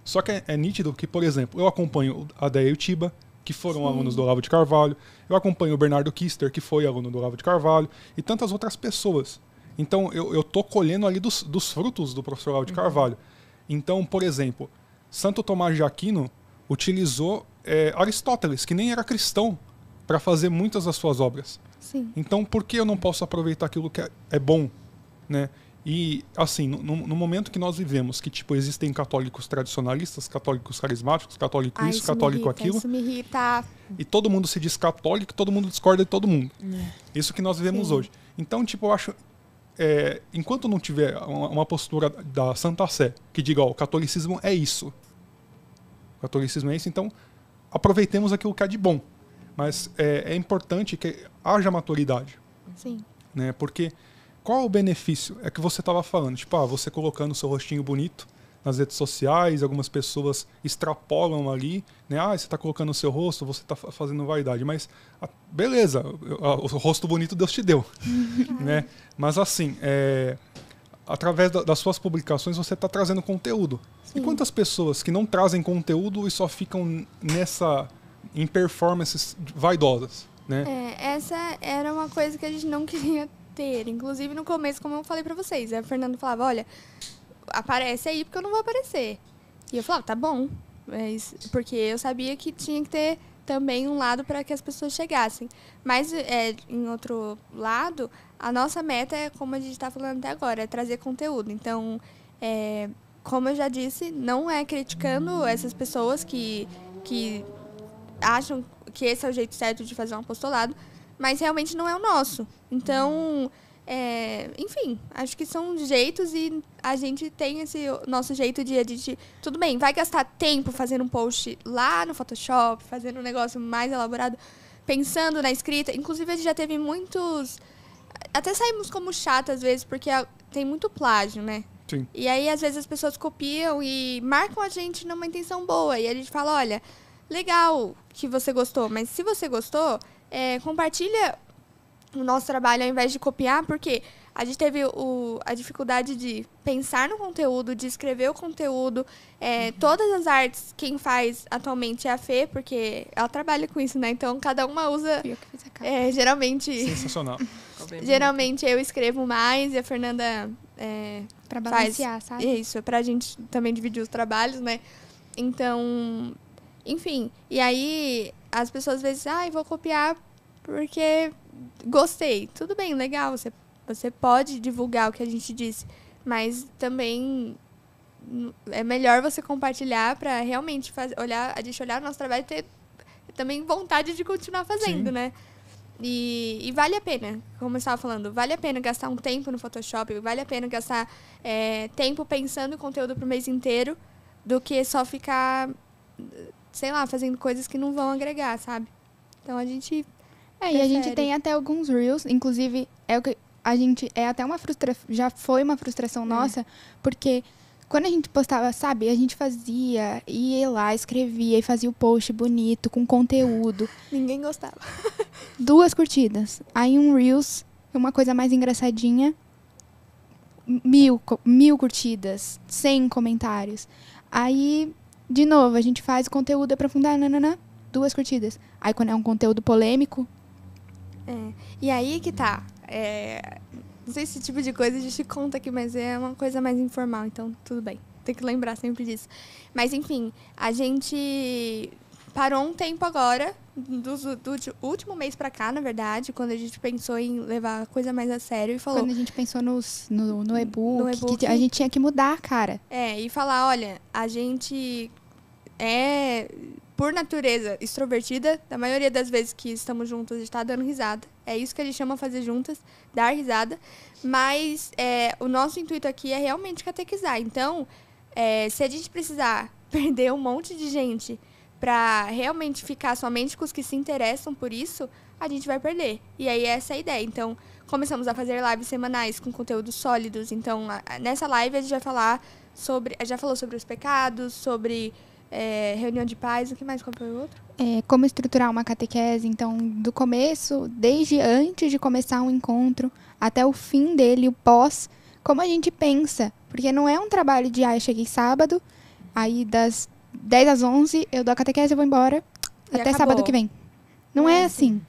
Só que é nítido que, por exemplo, eu acompanho a Déia e o Tiba, que foram alunos do Olavo de Carvalho. Eu acompanho o Bernardo Kister, que foi aluno do Olavo de Carvalho. E tantas outras pessoas. Então, eu tô colhendo ali dos frutos do professor Olavo de Carvalho. Então, por exemplo, Santo Tomás de Aquino utilizou Aristóteles, que nem era cristão, para fazer muitas das suas obras. Sim. Então, por que eu não posso aproveitar aquilo que é bom, né? E, assim, no momento que nós vivemos, que, tipo, existem católicos tradicionalistas, católicos carismáticos, católico isso, católico aquilo, Isso me irrita. e todo mundo se diz católico, todo mundo discorda de todo mundo. Isso que nós vivemos Sim. hoje. Então, tipo, eu acho... enquanto não tiver uma postura da Santa Sé, que diga, o catolicismo é isso. O catolicismo é isso, então aproveitemos aquilo que é de bom. Mas é importante que haja maturidade, Sim. né? Porque qual o benefício? É que você estava falando, tipo, você colocando o seu rostinho bonito nas redes sociais, algumas pessoas extrapolam ali, né? Você está colocando o seu rosto, você está fazendo vaidade. Mas, beleza, o rosto bonito Deus te deu, né? Mas assim, através das suas publicações você está trazendo conteúdo. Sim. E quantas pessoas que não trazem conteúdo e só ficam em performances vaidosas, né? Essa era uma coisa que a gente não queria ter. Inclusive, no começo, como eu falei pra vocês, a Fernanda falava, olha, aparece aí porque eu não vou aparecer. E eu falava, tá bom. Porque eu sabia que tinha que ter também um lado para que as pessoas chegassem. Mas, em outro lado, a nossa meta é, como a gente está falando até agora, é trazer conteúdo. Então, como eu já disse, não é criticando essas pessoas que acham que esse é o jeito certo de fazer um apostolado, mas realmente não é o nosso. Então, enfim, acho que são jeitos e a gente tem esse nosso jeito de editar. Tudo bem, vai gastar tempo fazendo um post lá no Photoshop, fazendo um negócio mais elaborado, pensando na escrita. Inclusive, a gente já teve muitos... Até saímos como chato às vezes, porque tem muito plágio, né? Sim. E aí, às vezes, as pessoas copiam e marcam a gente numa intenção boa. E a gente fala, olha, legal que você gostou, mas se você gostou, compartilha o nosso trabalho ao invés de copiar, porque a gente teve a dificuldade de pensar no conteúdo, de escrever o conteúdo. Todas as artes, quem faz atualmente é a Fê, porque ela trabalha com isso, né? Então, cada uma usa... Fui eu que fiz a capa. Geralmente... Sensacional. Geralmente eu escrevo mais e a Fernanda Pra balancear, sabe? isso, pra gente também dividir os trabalhos, né? Então, enfim. E aí as pessoas às vezes, vou copiar porque gostei. Tudo bem, legal, você pode divulgar o que a gente disse, mas também é melhor você compartilhar pra realmente a gente olhar o nosso trabalho e ter também vontade de continuar fazendo, Sim. né? E vale a pena, como eu estava falando, vale a pena gastar um tempo no Photoshop, vale a pena gastar tempo pensando em conteúdo pro mês inteiro, do que só ficar, sei lá, fazendo coisas que não vão agregar, sabe? Então a gente E a gente tem até alguns Reels, inclusive, é o que a gente, é até uma frustração, já foi uma frustração nossa, porque quando a gente postava, sabe, a gente ia lá, escrevia e fazia o post bonito, com conteúdo. Ninguém gostava. 2 curtidas. Aí um Reels, uma coisa mais engraçadinha, 1.000 curtidas, 100 comentários. Aí, de novo, a gente faz o conteúdo aprofundar, 2 curtidas. Aí quando é um conteúdo polêmico... E aí que tá. Não sei se esse tipo de coisa a gente conta aqui, mas é uma coisa mais informal, então tudo bem. Tem que lembrar sempre disso. Mas, enfim, a gente parou um tempo agora, do último mês pra cá, na verdade, quando a gente pensou em levar a coisa mais a sério e falou... Quando a gente pensou no e-book, que e a gente tinha que mudar, cara. e falar, olha, a gente é, por natureza, extrovertida. Da maioria das vezes que estamos juntas, a gente tá dando risada. É isso que a gente chama fazer juntas, dar risada. Mas o nosso intuito aqui é realmente catequizar. Então, se a gente precisar perder um monte de gente para realmente ficar somente com os que se interessam por isso, a gente vai perder. E aí essa é a ideia. Então, começamos a fazer lives semanais com conteúdos sólidos. Então, nessa live a gente vai falar sobre... Já falou sobre os pecados, sobre reunião de pais. O que mais? Qual foi o outro? Como estruturar uma catequese. Então, do começo, desde antes de começar um encontro, até o fim dele, o pós, como a gente pensa. Porque não é um trabalho de, eu cheguei sábado, aí das 10 às 11, eu dou a catequese e vou embora E até acabou. sábado que vem. Não é assim.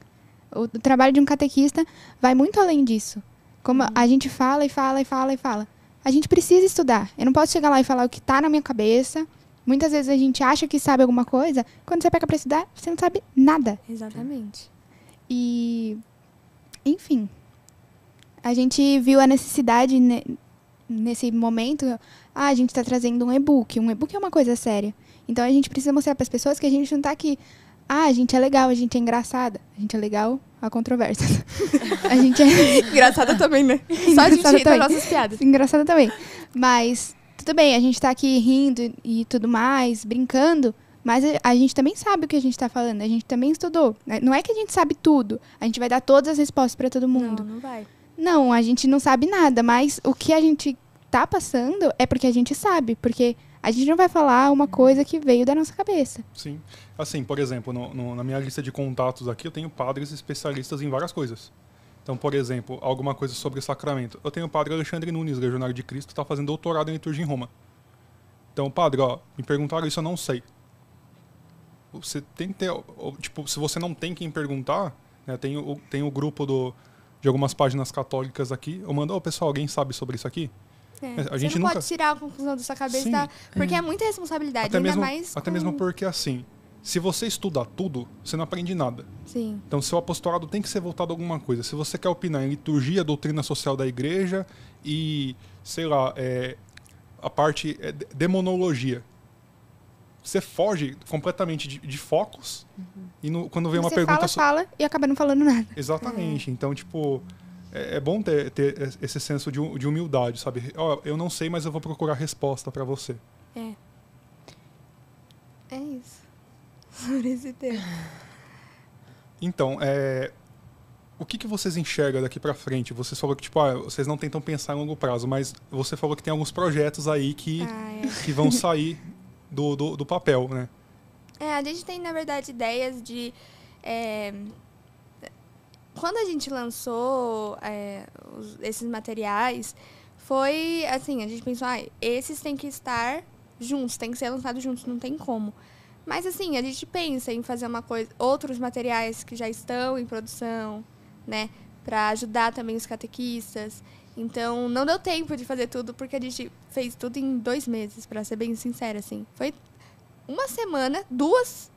O trabalho de um catequista vai muito além disso. Como a gente fala e fala e fala e fala. A gente precisa estudar. Eu não posso chegar lá e falar o que está na minha cabeça. Muitas vezes a gente acha que sabe alguma coisa. Quando você pega para estudar, você não sabe nada. Exatamente. E, enfim, a gente viu a necessidade nesse momento. A gente está trazendo um e-book. Um e-book é uma coisa séria. Então, a gente precisa mostrar para as pessoas que a gente não está aqui. A gente é legal, a gente é engraçada. A gente é legal, há controvérsias. A gente é... Engraçada também, né? Só a gente Engraçada ri das também. nossas piadas. Engraçada também. Mas, tudo bem, a gente tá aqui rindo e tudo mais, brincando. Mas a gente também sabe o que a gente tá falando. A gente também estudou. Não é que a gente sabe tudo. A gente vai dar todas as respostas para todo mundo. Não vai. Não, a gente não sabe nada. Mas o que a gente tá passando é porque a gente sabe. Porque a gente não vai falar uma coisa que veio da nossa cabeça. Sim. Assim, por exemplo, na minha lista de contatos aqui, eu tenho padres especialistas em várias coisas. Então, por exemplo, alguma coisa sobre o sacramento. Eu tenho o padre Alexandre Nunes, legionário de Cristo, que está fazendo doutorado em liturgia em Roma. Então, padre, me perguntaram isso, eu não sei. Você tem que ter... Tipo, se você não tem quem perguntar, né, tem o grupo de algumas páginas católicas aqui. Eu mando, pessoal, alguém sabe sobre isso aqui? A gente você não nunca... pode tirar a conclusão da sua cabeça, Sim. tá? Porque é muita responsabilidade, Até mesmo porque, assim, se você estuda tudo, você não aprende nada. Sim. Então, seu apostolado tem que ser voltado a alguma coisa. Se você quer opinar em liturgia, doutrina social da igreja e, sei lá, a parte demonologia, você foge completamente de focos e quando vem uma Você pergunta... fala e acaba não falando nada. Exatamente. Então, tipo, é bom ter esse senso de humildade, sabe? Eu não sei, mas eu vou procurar resposta para você. É isso. Sobre esse tema. Então, o que vocês enxergam daqui para frente? Você falou que, tipo, vocês não tentam pensar em longo prazo, mas você falou que tem alguns projetos aí que vão sair do papel, né? A gente tem, na verdade, ideias de... Quando a gente lançou esses materiais, foi assim, a gente pensou, esses têm que estar juntos, tem que ser lançados juntos, não tem como. Mas, assim, a gente pensa em fazer outros materiais que já estão em produção, né? Para ajudar também os catequistas. Então, não deu tempo de fazer tudo, porque a gente fez tudo em 2 meses, para ser bem sincera, assim. Foi uma semana, 2,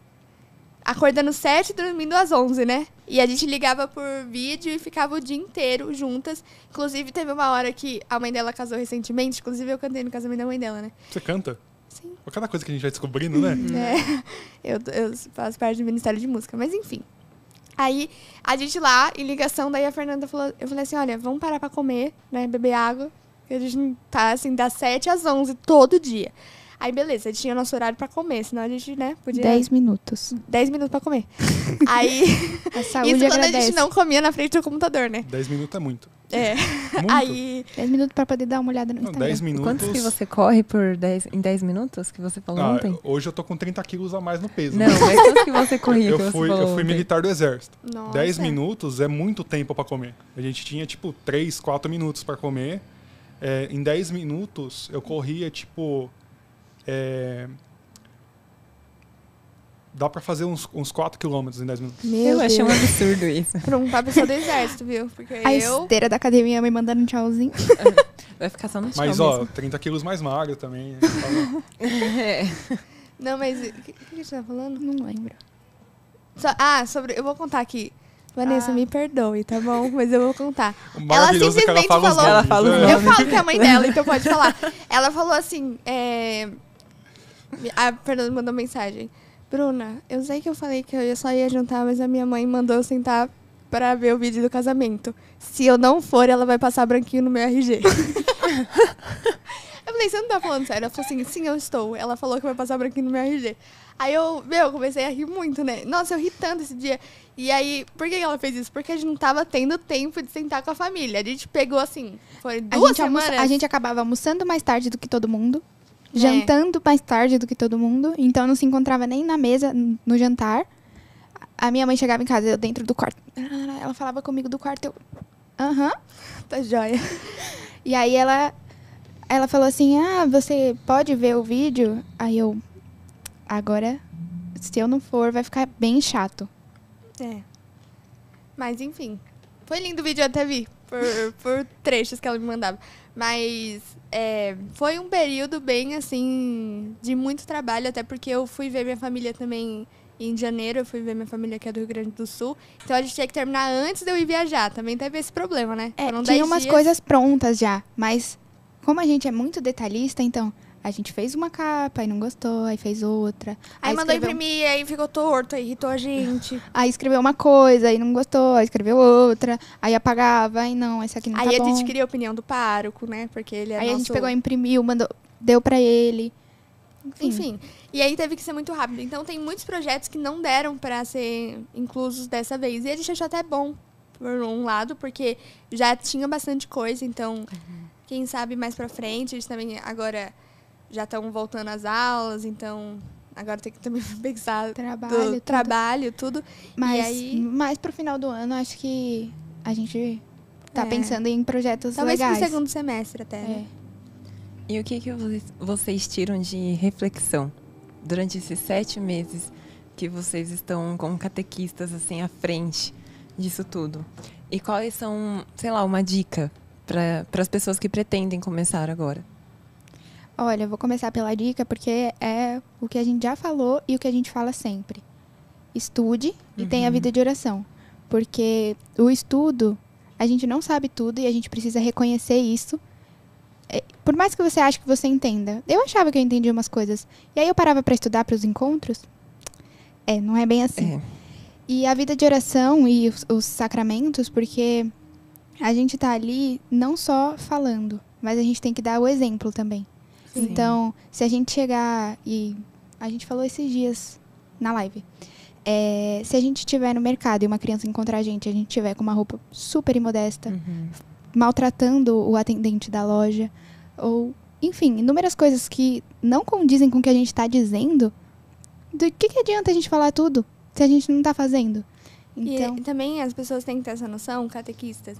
acordando 7 e dormindo às 11, né? E a gente ligava por vídeo e ficava o dia inteiro juntas. Inclusive, teve uma hora que a mãe dela casou recentemente. Inclusive, eu cantei no casamento da mãe dela, né? Você canta? Sim. Cada coisa que a gente vai descobrindo, né? Eu faço parte do Ministério de Música, mas enfim. Aí, a gente lá, em ligação, daí a Fernanda falou, eu falei assim, olha, vamos parar pra comer, né, beber água, que a gente tá, assim, das 7 às 11, todo dia. Aí, beleza, a gente tinha nosso horário pra comer, senão a gente, né, podia... 10 minutos. 10 minutos pra comer. Aí, A saúde isso quando a agradece. gente não comia na frente do computador, né? 10 minutos é muito. É. Muito. Aí, 10 minutos pra poder dar uma olhada no Não, Instagram. 10 minutos. Quantos que você corre em 10 minutos que você falou ontem? Hoje eu tô com 30 quilos a mais no peso. Não, mas quantos que você corria que eu você fui, falou eu fui ontem? militar do exército. nossa. 10 minutos é muito tempo pra comer. A gente tinha, tipo, 3, 4 minutos pra comer. Em 10 minutos, eu corria, tipo... dá pra fazer uns 4 quilômetros em 10 minutos. Meu Eu achei um Deus. absurdo isso. Pra uma pessoa do exército, viu? Porque A eu... esteira da academia me mandando um tchauzinho. Vai ficar só no chão Mas, ó, mesmo. 30 quilos mais magro também. É. Não, mas... O que a gente tá falando? Não lembro. Eu vou contar aqui. Vanessa, Ah. me perdoe, tá bom? Mas eu vou contar. O maravilhoso é que ela simplesmente fala os falou- Ela nomes, fala os né? nomes. Eu falo que é a mãe dela, então pode falar. Ela falou assim, a Fernanda mandou mensagem. Bruna, eu sei que eu falei que eu só ia jantar, mas a minha mãe mandou eu sentar pra ver o vídeo do casamento. Se eu não for, ela vai passar branquinho no meu RG. Eu falei, você não tá falando sério? Ela falou assim, sim, eu estou. Ela falou que vai passar branquinho no meu RG. Aí eu comecei a rir muito, né? Nossa, eu ri tanto esse dia. E aí, por que ela fez isso? Porque a gente não tava tendo tempo de sentar com a família. A gente pegou, assim, foi duas semanas. A gente acabava almoçando mais tarde do que todo mundo. Jantando mais tarde do que todo mundo. Então não se encontrava nem na mesa, no jantar. A minha mãe chegava em casa, eu dentro do quarto. Ela falava comigo do quarto, eu... Aham. Tá joia. E aí ela falou assim, você pode ver o vídeo? Aí eu... Agora, se eu não for, vai ficar bem chato. É. Mas, enfim. Foi lindo o vídeo, eu até vi. Por trechos que ela me mandava. Mas foi um período bem, assim, de muito trabalho. Até porque eu fui ver minha família também em janeiro. Eu fui ver minha família que é do Rio Grande do Sul. Então, a gente tinha que terminar antes de eu ir viajar. Também teve esse problema, né? Foram 10 Tinha umas dias. coisas prontas já. Mas, como a gente é muito detalhista, então... A gente fez uma capa, aí não gostou, aí fez outra. Aí mandou escreveu- imprimir, aí ficou torto, aí irritou a gente. Aí escreveu uma coisa, aí não gostou, aí escreveu outra. Aí apagava, aí não, esse aqui não Aí tá a bom. gente queria a opinião do pároco, né? Porque ele é Aí a nosso... gente pegou, imprimiu, mandou, deu pra ele. Enfim, e aí teve que ser muito rápido. Então tem muitos projetos que não deram pra ser inclusos dessa vez. E a gente achou até bom, por um lado, porque já tinha bastante coisa. Então, quem sabe mais pra frente, eles também agora já estão voltando às aulas. Então, agora tem que também pensar do trabalho, tudo. Mas E aí- mais pro final do ano, acho que a gente tá É. pensando em projetos Talvez legais. pro segundo semestre até, né? E o que vocês tiram de reflexão durante esses 7 meses que vocês estão como catequistas assim à frente disso tudo? E quais são, sei lá, uma dica para as pessoas que pretendem começar agora? Olha, eu vou começar pela dica, porque é o que a gente já falou e o que a gente fala sempre. Estude e tenha vida de oração. Porque o estudo, a gente não sabe tudo e a gente precisa reconhecer isso. Por mais que você ache que você entenda. Eu achava que eu entendia umas coisas. E aí eu parava para estudar para os encontros. Não é bem assim. E a vida de oração e os sacramentos, porque a gente tá ali não só falando, mas a gente tem que dar o exemplo também. Sim. Então, se a gente chegar e... A gente falou esses dias na live. Se a gente estiver no mercado e uma criança encontrar a gente estiver com uma roupa super imodesta, maltratando o atendente da loja, ou, enfim, inúmeras coisas que não condizem com o que a gente está dizendo, do que adianta a gente falar tudo se a gente não está fazendo? Então, E também as pessoas têm que ter essa noção, catequistas,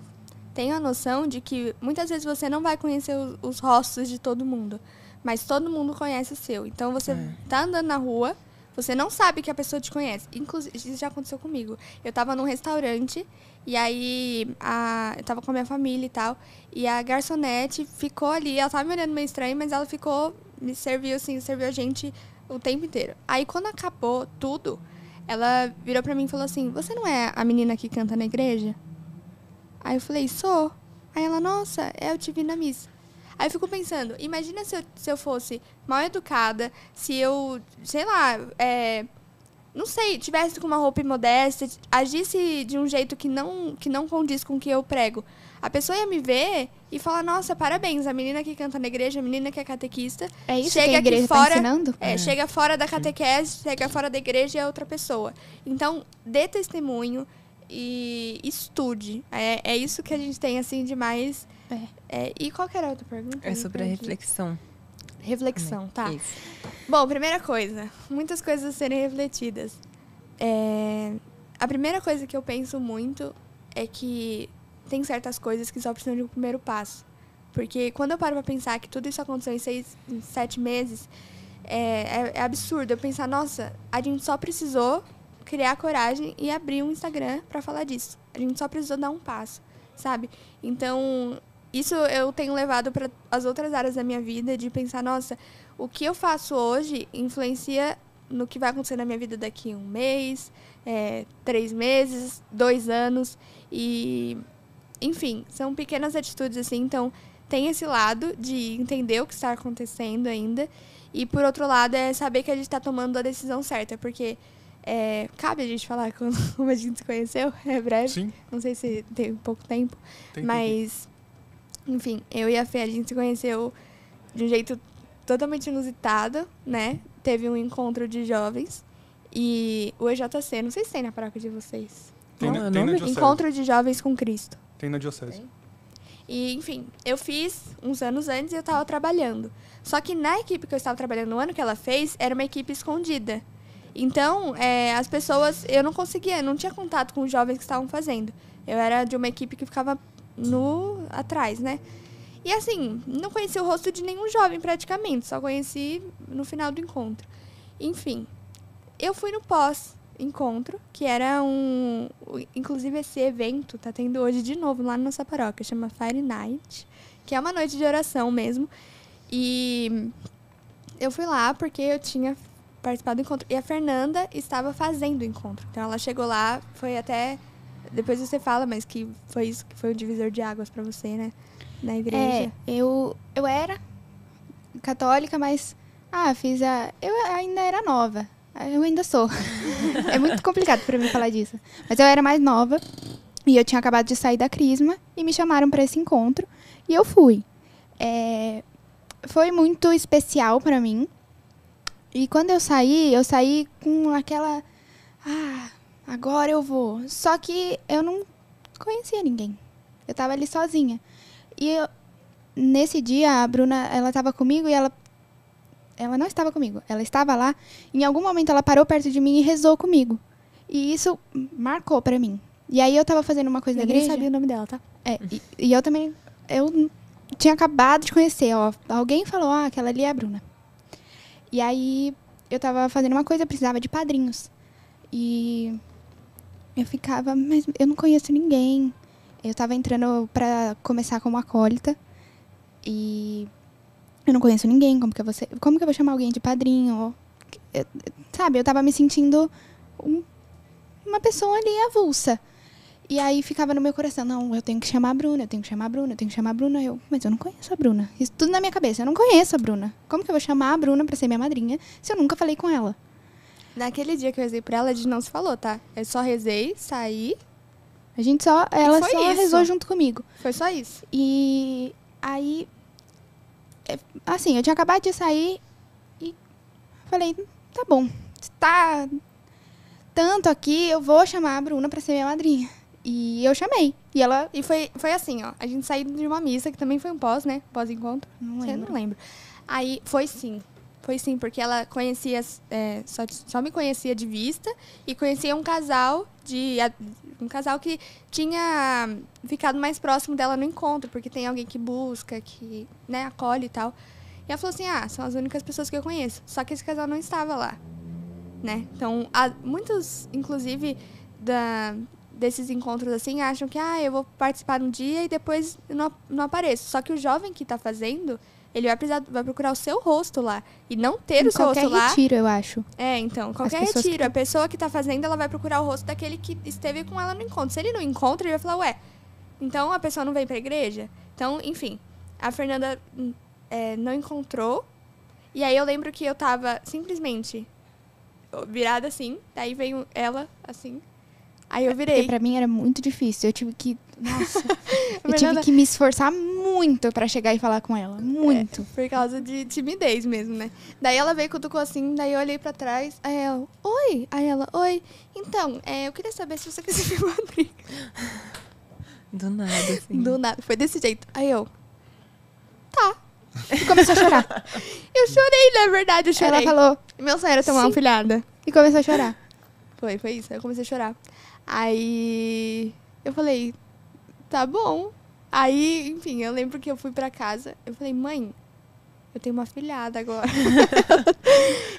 tenham a noção de que muitas vezes você não vai conhecer os rostos de todo mundo, mas todo mundo conhece o seu. Então você tá andando na rua, você não sabe que a pessoa te conhece. Inclusive, isso já aconteceu comigo. Eu tava num restaurante e aí eu tava com a minha família e tal, e a garçonete ficou ali, ela tava me olhando meio estranho, mas ela me serviu a gente o tempo inteiro. Aí quando acabou tudo, ela virou pra mim e falou assim, você não é a menina que canta na igreja? Aí eu falei, sou. Aí ela, nossa, eu te vi na missa. Aí eu fico pensando, imagina se eu fosse mal educada, se eu, sei lá, não sei, tivesse com uma roupa imodesta, agisse de um jeito que não condiz com o que eu prego, a pessoa ia me ver e falar, nossa, parabéns, a menina que canta na igreja, a menina que é catequista. É isso chega que a igreja aqui fora, tá ensinando? chega fora da catequese, chega fora da igreja e é outra pessoa. Então, dê testemunho e estude. É isso que a gente tem, assim, de mais... e qual que era a outra pergunta? É sobre a reflexão. Reflexão, tá. Isso. Bom, primeira coisa, muitas coisas a serem refletidas. A primeira coisa que eu penso muito é que tem certas coisas que só precisam de um primeiro passo. Porque quando eu paro pra pensar que tudo isso aconteceu em 7 meses, é absurdo eu pensar, nossa, a gente só precisou criar coragem e abrir um Instagram pra falar disso. A gente só precisou dar um passo, sabe? Então, isso eu tenho levado para as outras áreas da minha vida, de pensar, nossa, o que eu faço hoje influencia no que vai acontecer na minha vida daqui 1 mês, 3 meses, 2 anos. E, enfim, são pequenas atitudes assim. Então, tem esse lado de entender o que está acontecendo ainda. E, por outro lado, é saber que a gente está tomando a decisão certa. Porque cabe a gente falar como a gente se conheceu? É breve. Sim. Não sei se tem pouco tempo. Tem Mas, enfim, eu e a Fê, a gente se conheceu de um jeito totalmente inusitado, né? Teve um encontro de jovens. E o EJC, não sei se tem na paróquia de vocês. Tem Não, na é nome? diocese. Encontro de Jovens com Cristo. Tem na diocese. E, enfim, eu fiz uns anos antes e eu estava trabalhando. Só que na equipe que eu estava trabalhando no ano que ela fez, era uma equipe escondida. Então, as pessoas, eu não conseguia, não tinha contato com os jovens que estavam fazendo. Eu era de uma equipe que ficava atrás, né? E assim, não conheci o rosto de nenhum jovem praticamente, só conheci no final do encontro. Enfim, eu fui no pós-encontro, que era inclusive esse evento tá tendo hoje de novo lá na nossa paróquia, chama Fire Night, que é uma noite de oração mesmo. E eu fui lá porque eu tinha participado do encontro. E a Fernanda estava fazendo o encontro. Então ela chegou lá, foi até... Depois você fala, mas que foi isso que foi o divisor de águas para você, né? Na igreja. Eu era católica, mas eu ainda era nova. Eu ainda sou. É muito complicado para mim falar disso. Mas eu era mais nova e eu tinha acabado de sair da crisma e me chamaram para esse encontro e eu fui. Foi muito especial para mim. E quando eu saí com aquela... agora eu vou. Só que eu não conhecia ninguém. Eu estava ali sozinha. E nesse dia, a Bruna, ela estava comigo e ela não estava comigo. Ela estava lá. Em algum momento, ela parou perto de mim e rezou comigo. E isso marcou para mim. E aí, eu estava fazendo uma coisa na igreja. Eu nem sabia o nome dela, tá? E eu também... Eu tinha acabado de conhecer, ó. Alguém falou, aquela ali é a Bruna. E aí, eu estava fazendo uma coisa, eu precisava de padrinhos. E eu ficava, mas eu não conheço ninguém. Eu estava entrando para começar como acólita. E eu não conheço ninguém. Como que eu vou chamar alguém de padrinho? Sabe, eu estava me sentindo uma pessoa ali avulsa. E aí ficava no meu coração, não, eu tenho que chamar a Bruna, eu tenho que chamar a Bruna, eu tenho que chamar a Bruna. Mas eu não conheço a Bruna. Isso tudo na minha cabeça, eu não conheço a Bruna. Como que eu vou chamar a Bruna para ser minha madrinha se eu nunca falei com ela? Naquele dia que eu rezei por ela, a gente não se falou, tá? Eu só rezei, saí. Ela foi só isso. rezou junto comigo. Foi só isso. E aí, assim, eu tinha acabado de sair e falei, tá bom, tá tanto aqui, eu vou chamar a Bruna pra ser minha madrinha. E eu chamei. E foi assim, ó, a gente saiu de uma missa, que também foi um pós, né? Pós-encontro. Não Você lembro. não lembra. Aí, foi sim, porque ela conhecia, só me conhecia de vista e conhecia um casal que tinha ficado mais próximo dela no encontro, porque tem alguém que busca, que, né, acolhe e tal. E ela falou assim, são as únicas pessoas que eu conheço. Só que esse casal não estava lá, né? Então, muitos, inclusive, desses encontros assim, acham que, eu vou participar um dia e depois não apareço. Só que o jovem que está fazendo... Ele vai procurar o seu rosto lá. E não ter o seu rosto lá... Qualquer retiro, eu acho. Então, qualquer retiro. A pessoa que tá fazendo, ela vai procurar o rosto daquele que esteve com ela no encontro. Se ele não encontra, ele vai falar, então a pessoa não vem pra igreja? Então, enfim, a Fernanda não encontrou. E aí eu lembro que eu tava simplesmente virada assim, daí veio ela assim. Aí eu virei. Porque pra mim era muito difícil. Eu tive que... Nossa. eu tive Fernanda- que me esforçar muito pra chegar e falar com ela. Muito. Por causa de timidez mesmo, né? Daí ela veio, cutucou assim, daí eu olhei pra trás, aí ela, oi! Aí ela, oi! Então, eu queria saber se você quer ser minha madrinha. Do nada, assim. Do nada, foi desse jeito. Aí eu, tá. E começou a chorar. Eu chorei, na verdade, eu chorei. Ela falou... Meu sonho era ter uma Sim. afilhada. E começou a chorar. Foi isso. Aí eu comecei a chorar. Aí eu falei, tá bom. Aí, enfim, eu lembro que eu fui pra casa. Eu falei, mãe, eu tenho uma afilhada agora.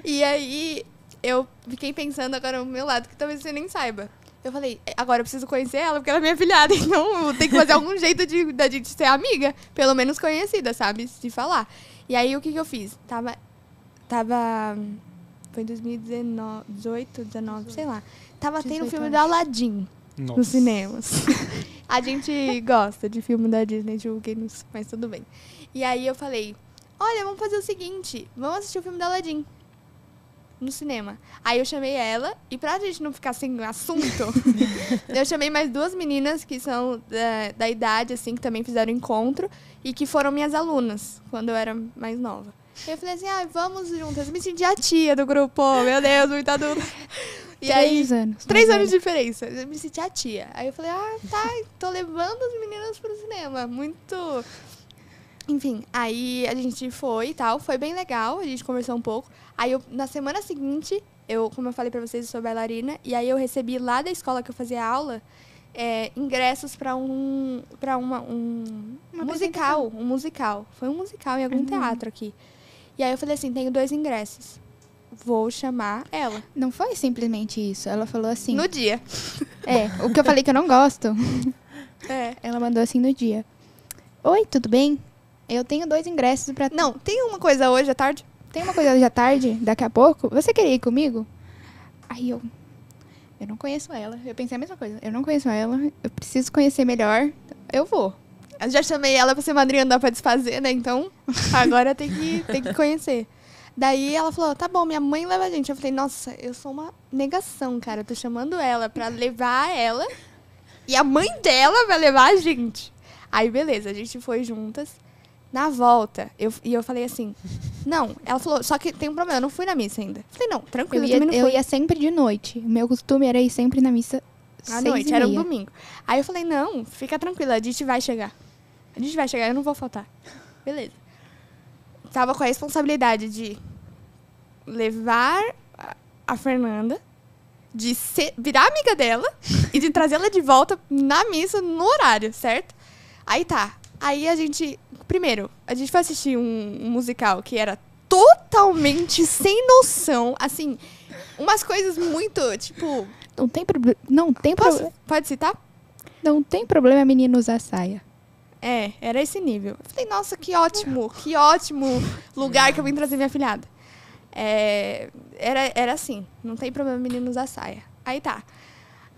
E aí eu fiquei pensando agora ao meu lado, que talvez você nem saiba. Eu falei, agora eu preciso conhecer ela, porque ela é minha afilhada. Então tem que fazer algum jeito da gente ser amiga. Pelo menos conhecida, sabe? Se falar. E aí o que eu fiz? Foi em 2019, 18, 19, sei lá. Tava tendo o 18, filme acho. do Aladdin Nossa. nos cinemas. A gente gosta de filme da Disney, julguem-nos, mas tudo bem. E aí eu falei, olha, vamos fazer o seguinte, vamos assistir o filme do Aladdin no cinema. Aí eu chamei ela, e pra gente não ficar sem assunto, eu chamei mais 2 meninas que são da idade, assim, que também fizeram encontro, e que foram minhas alunas, quando eu era mais nova. Eu falei assim, vamos juntas. Eu me senti a tia do grupo, meu Deus, muito adulta. E aí, 3 anos. 3 mais anos de velha. diferença. Eu me senti a tia. Aí eu falei, tá, tô levando as meninas pro cinema. Muito... Enfim, aí a gente foi e tal. Foi bem legal, a gente conversou um pouco. Aí, na semana seguinte, como eu falei pra vocês, eu sou bailarina. E aí eu recebi lá da escola que eu fazia aula, ingressos pra um musical. Um musical. Foi um musical em algum teatro aqui. E aí eu falei assim, tenho 2 ingressos. Vou chamar ela. Não foi simplesmente isso. Ela falou assim... No dia. O que eu falei que eu não gosto. É. Ela mandou assim no dia. Oi, tudo bem? Eu tenho 2 ingressos pra... Não, tem uma coisa hoje à tarde? Tem uma coisa hoje à tarde, daqui a pouco. Você queria ir comigo? Aí eu não conheço ela. Eu pensei a mesma coisa. Eu não conheço ela. Eu preciso conhecer melhor. Eu vou. Eu já chamei ela pra ser madrinha, não dá pra desfazer, né? Então, agora tem que conhecer. Daí ela falou, tá bom, minha mãe leva a gente. Eu falei, nossa, eu sou uma negação, cara. Eu tô chamando ela pra levar ela e a mãe dela vai levar a gente. Aí, beleza, a gente foi juntas. Na volta, eu falei assim, não, ela falou, só que tem um problema, eu não fui na missa ainda. Eu falei, não, tranquilo, eu também não Eu fui. ia sempre de noite. O meu costume era ir sempre na missa À 6h30. noite, era um domingo. Aí eu falei, não, fica tranquila, a gente vai chegar. A gente vai chegar, eu não vou faltar. Beleza. Tava com a responsabilidade de levar a Fernanda, de virar amiga dela e de trazê-la de volta na missa no horário, certo? Aí tá. Aí a gente... Primeiro, a gente foi assistir um musical que era totalmente sem noção. Assim, umas coisas muito, tipo... Não tem problema. Não tem problema. Pode citar? Não tem problema a menina usar saia. Era esse nível. Eu falei, nossa, que ótimo lugar que eu vim trazer minha afilhada. Era assim, não tem problema menino usar saia. Aí tá.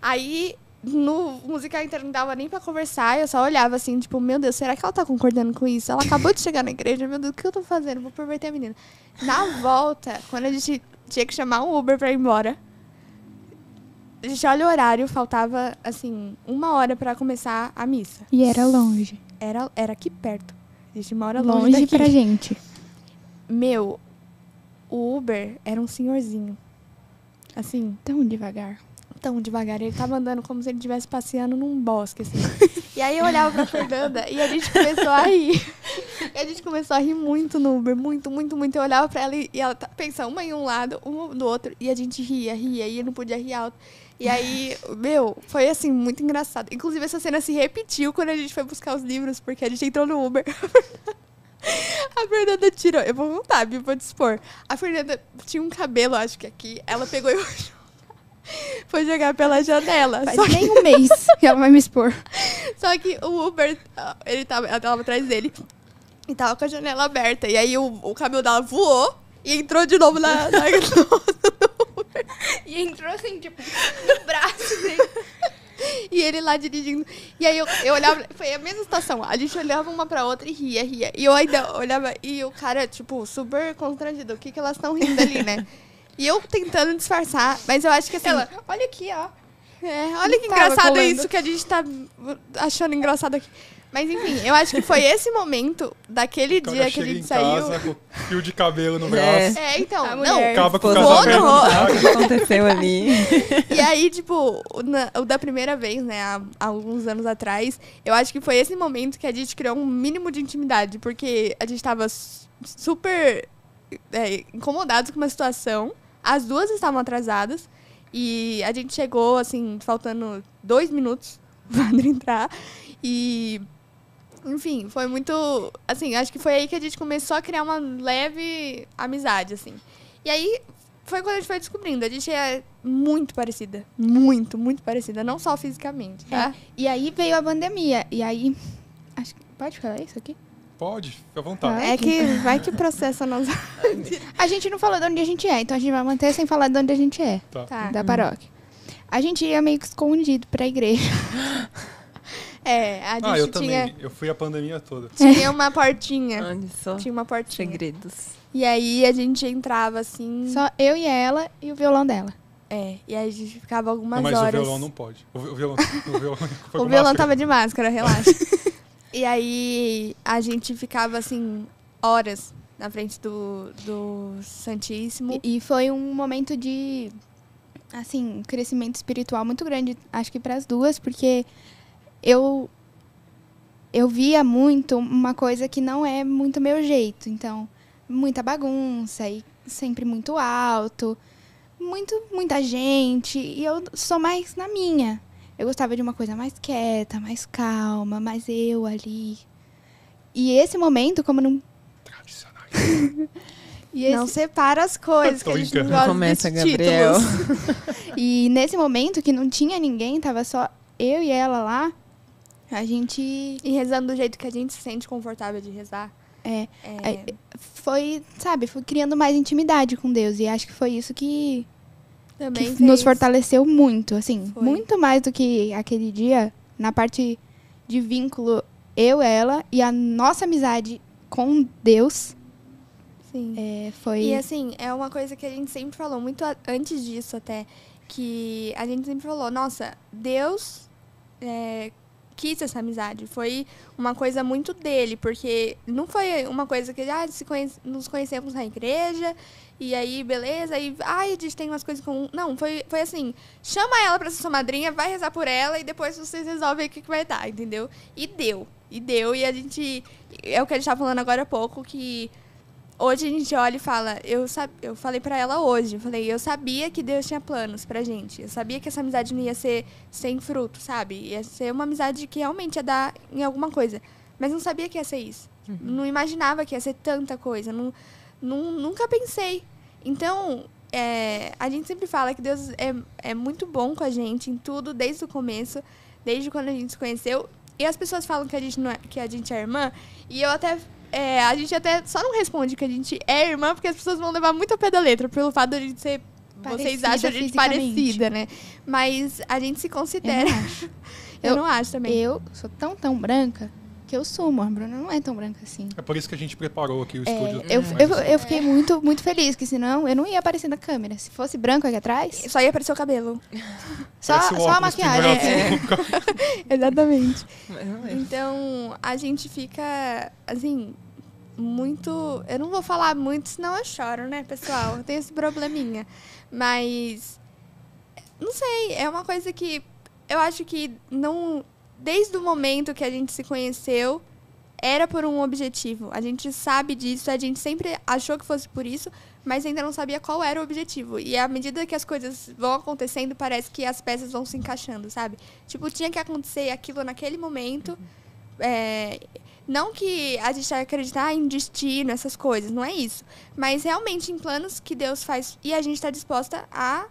Aí, no musical inteiro não dava nem pra conversar, eu só olhava assim, tipo, meu Deus, será que ela tá concordando com isso? Ela acabou de chegar na igreja, meu Deus, o que eu tô fazendo? Vou perverter a menina. Na volta, quando a gente tinha que chamar um Uber pra ir embora, a gente olha o horário, faltava, assim, 1 hora pra começar a missa. E era longe. Era aqui perto. A gente mora longe Longe daqui. pra gente. Meu, o Uber era um senhorzinho. Assim, Tão devagar. tão devagar. Ele tava andando como se ele estivesse passeando num bosque, assim. E aí eu olhava pra Fernanda e a gente começou a rir. E a gente começou a rir muito no Uber. Muito, muito, muito. Eu olhava pra ela e ela pensava uma em um lado, uma do outro. E a gente ria. E eu não podia rir alto. E aí, meu, foi assim, muito engraçado. Inclusive, essa cena se repetiu quando a gente foi buscar os livros, porque a gente entrou no Uber. A Fernanda tirou. Eu vou contar, viu? Vou dispor. A Fernanda tinha um cabelo, acho que aqui. Ela pegou e foi jogar pela janela. Faz nem um mês que ela vai me expor. Só que o Uber, ela tava atrás dele e tava com a janela aberta. E aí o cabelo dela voou e entrou de novo na no Uber. E entrou assim, tipo, no braço dele. E ele lá dirigindo. E aí eu olhava, foi a mesma situação. A gente olhava uma pra outra e ria. E eu ainda olhava, e o cara, tipo, super constrangido. O que elas estão rindo ali, né? E eu tentando disfarçar, mas eu acho que assim... Ela, olha aqui, ó. Olha que Tava engraçado colando. isso que a gente tá achando engraçado aqui. Mas enfim, eu acho que foi esse momento daquele O cara dia que a chega gente em saiu. casa com fio de cabelo no É. braço. Então, A não. mulher. Acaba com o Pô, casamento. no- sabe? O que aconteceu ali? E aí, tipo, o da primeira vez, né, há alguns anos atrás, eu acho que foi esse momento que a gente criou um mínimo de intimidade, porque a gente tava super incomodados com uma situação, as duas estavam atrasadas, e a gente chegou, assim, faltando 2 minutos pro André entrar, e... Enfim, foi muito... Assim, acho que foi aí que a gente começou a criar uma leve amizade, assim. E aí, foi quando a gente foi descobrindo. A gente é muito parecida. Muito, muito parecida. Não só fisicamente, tá? E aí veio a pandemia. E aí... Acho que pode falar isso aqui? Pode, fica à vontade. É que vai que processa nós. A gente não falou de onde a gente é, então a gente vai manter sem falar de onde a gente é. Tá. Da paróquia. A gente ia meio que escondido pra igreja. A gente Eu tinha, também. Eu fui a pandemia toda. tinha uma portinha. Olha só, Tinha uma portinha. segredos. E aí a gente entrava assim. Só eu e ela e o violão dela. E aí a gente ficava algumas Mas horas. o violão não pode. O violão foi O com violão máscara. tava de máscara, relaxa. E aí a gente ficava assim, horas na frente do Santíssimo. E foi um momento de, assim, crescimento espiritual muito grande, acho que para as duas, porque eu via muito uma coisa que não é muito meu jeito. Então, muita bagunça e sempre muito alto, muita gente. E eu sou mais na minha. Eu gostava de uma coisa mais quieta, mais calma, mais eu ali. E esse momento, como não... Tradicionais. E esse- Não separa as coisas, Tô que a gente não brincando. gosta Começa, desses Gabriel. títulos. E nesse momento que não tinha ninguém, tava só eu e ela lá, a gente E rezando do jeito que a gente se sente confortável de rezar. foi criando mais intimidade com Deus. E acho que foi isso que Também nos fez- fortaleceu muito, assim. Foi. Muito mais do que aquele dia, na parte de vínculo, eu, ela, e a nossa amizade com Deus Sim. foi... E assim, é uma coisa que a gente sempre falou, muito antes disso até, que a gente sempre falou, nossa, Deus quis essa amizade. Foi uma coisa muito dele, porque não foi uma coisa que nos conhecemos na igreja, e aí, beleza, aí a gente tem umas coisas comuns. Não, foi assim, chama ela pra ser sua madrinha, vai rezar por ela, e depois vocês resolvem o que vai dar, entendeu? E deu, e a gente... É o que a gente tava falando agora há pouco, que... Hoje a gente olha e fala, eu falei pra ela hoje, eu sabia que Deus tinha planos pra gente. Eu sabia que essa amizade não ia ser sem fruto, sabe? Ia ser uma amizade que realmente ia dar em alguma coisa. Mas não sabia que ia ser isso. Não imaginava que ia ser tanta coisa. Nunca pensei. Então, a gente sempre fala que Deus é muito bom com a gente em tudo, desde o começo, desde quando a gente se conheceu. E as pessoas falam que a gente é irmã, e eu até... a gente até só não responde que a gente é irmã, porque as pessoas vão levar muito ao pé da letra, pelo fato de a gente ser... Vocês Parecida acham a gente fisicamente. parecida, né? Mas a gente se Eu considera... não acho. Eu não acho também. Eu sou tão branca que eu sumo. A Bruna não é tão branca assim. É por isso que a gente preparou aqui o estúdio. Eu fiquei muito feliz, que senão eu não ia aparecer na câmera. Se fosse branco aqui atrás, Só ia aparecer o cabelo. só a maquiagem. Exatamente. Mas não é. Então, a gente fica, assim, muito... Eu não vou falar muito, senão eu choro, né, pessoal? Eu tenho esse probleminha. Mas, não sei, é uma coisa que eu acho que não... Desde o momento que a gente se conheceu, era por um objetivo. A gente sabe disso, a gente sempre achou que fosse por isso, mas ainda não sabia qual era o objetivo. E à medida que as coisas vão acontecendo, parece que as peças vão se encaixando, sabe? Tipo, tinha que acontecer aquilo naquele momento. Não que a gente vai acreditar em destino, essas coisas, não é isso. Mas realmente em planos que Deus faz e a gente está disposta a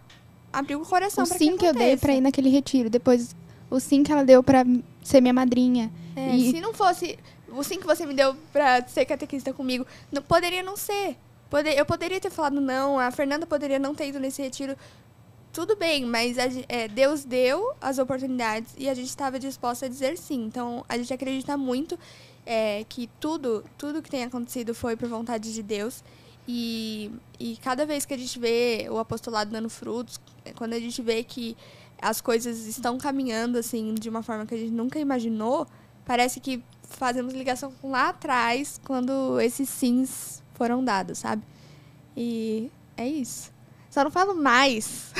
abrir o coração O para que sim que eu dei aconteça. pra ir naquele retiro. Depois, o sim que ela deu pra ser minha madrinha. E- Se não fosse o sim que você me deu pra ser catequista comigo, poderia não ser. Eu poderia ter falado não, a Fernanda poderia não ter ido nesse retiro. Tudo bem, mas Deus deu as oportunidades e a gente estava disposta a dizer sim. Então, a gente acredita muito que tudo que tem acontecido foi por vontade de Deus. E cada vez que a gente vê o apostolado dando frutos, quando a gente vê que as coisas estão caminhando assim de uma forma que a gente nunca imaginou, parece que fazemos ligação com lá atrás, quando esses sims foram dados, sabe? E é isso. Só não falo mais,